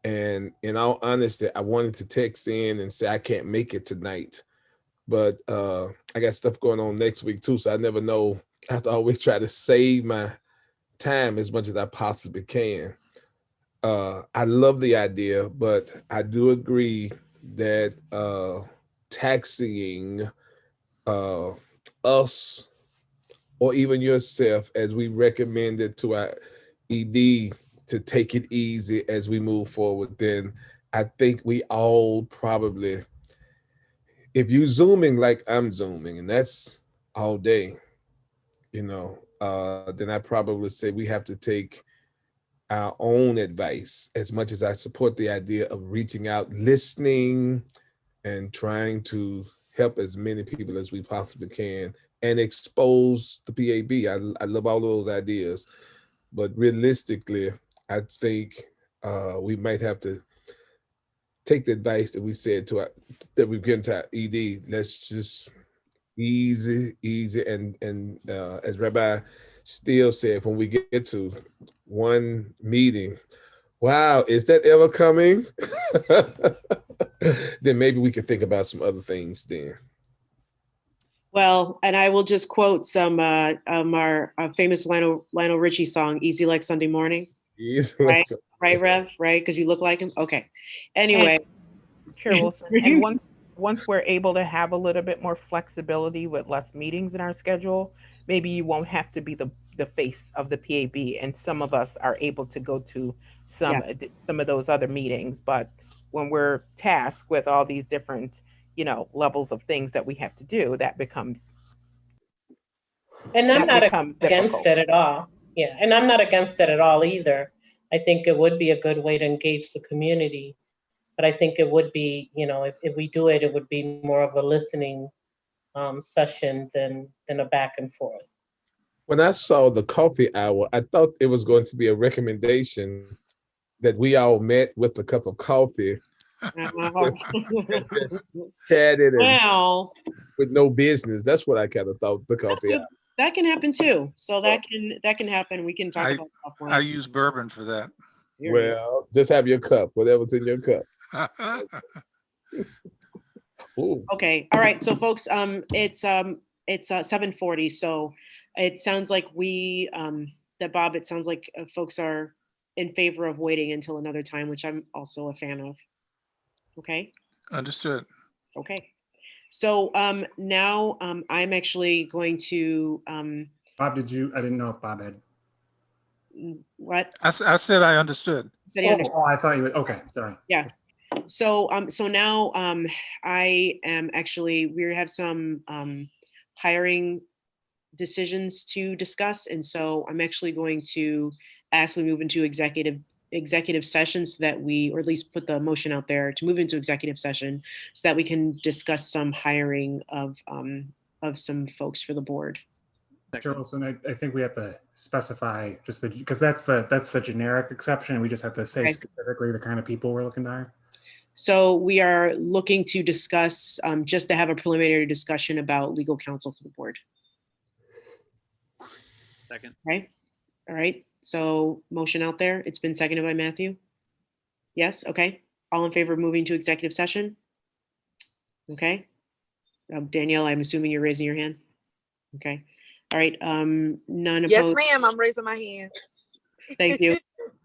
And in all honesty, I wanted to text in and say I can't make it tonight, but I got stuff going on next week too, so I never know. I have to always try to save my time as much as I possibly can. I love the idea, but I do agree that taxiing us or even yourself, as we recommended to our ED, to take it easy as we move forward, then I think we all probably, if you zooming like I'm zooming, and that's all day, then I probably say we have to take our own advice. As much as I support the idea of reaching out, listening, and trying to help as many people as we possibly can and expose the PAB. I love all of those ideas, but realistically, I think we might have to take the advice that we said that we've given to our ED. Let's just easy, and as Rabbi Steele said, when we get to one meeting, wow, is that ever coming? Then maybe we could think about some other things then. Well, and I will just quote some our famous Lionel Richie song, "Easy Like Sunday Morning." Easy right, like right, Rev, right? Because you look like him. Okay. Anyway, Chair Wilson, and once we're able to have a little bit more flexibility with less meetings in our schedule, maybe you won't have to be the face of the PAB, and some of us are able to go to some of those other meetings. But when we're tasked with all these different levels of things that we have to do, that becomes and I'm not against difficult. it at all. Yeah, and I'm not against it at all either. I think it would be a good way to engage the community, but I think it would be, if we do it, it would be more of a listening session than a back and forth. When I saw the coffee hour, I thought it was going to be a recommendation that we all met with a cup of coffee. Chatted well, with no business. That's what I kind of thought the coffee hour. That can happen too. So that can happen. We can talk about that. I use bourbon for that. Well, just have your cup, whatever's in your cup. Okay. All right. So folks, it's 7:40. So it sounds like Bob, it sounds like folks are in favor of waiting until another time, which I'm also a fan of. Okay. Understood. Okay. So now I'm actually going to, Bob, I didn't know if Bob had. what? I said I understood. Said he understood. Oh, I thought you would. Okay, sorry. Yeah. So so now I am actually, we have some hiring decisions to discuss. And so I'm actually going to actually move into executive session so that we, or at least put the motion out there to move into executive session so that we can discuss some hiring of some folks for the board. Charleston, I think we have to specify just because that's the generic exception. And we just have to say Okay. specifically the kind of people we're looking to hire. So we are looking to discuss, just to have a preliminary discussion about legal counsel for the board. Second. Right? All right. So motion out there. It's been seconded by Matthew. Yes. Okay. All in favor of moving to executive session? Okay. Danielle, I'm assuming you're raising your hand. Okay. All right. None opposed. Yes, ma'am. I'm raising my hand. Thank you.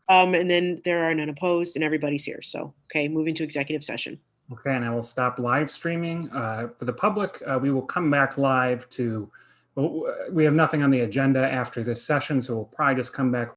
And then there are none opposed and everybody's here. So, okay, moving to executive session. Okay, and I will stop live streaming. For the public, we will come back live to, we have nothing on the agenda after this session, so we'll probably just come back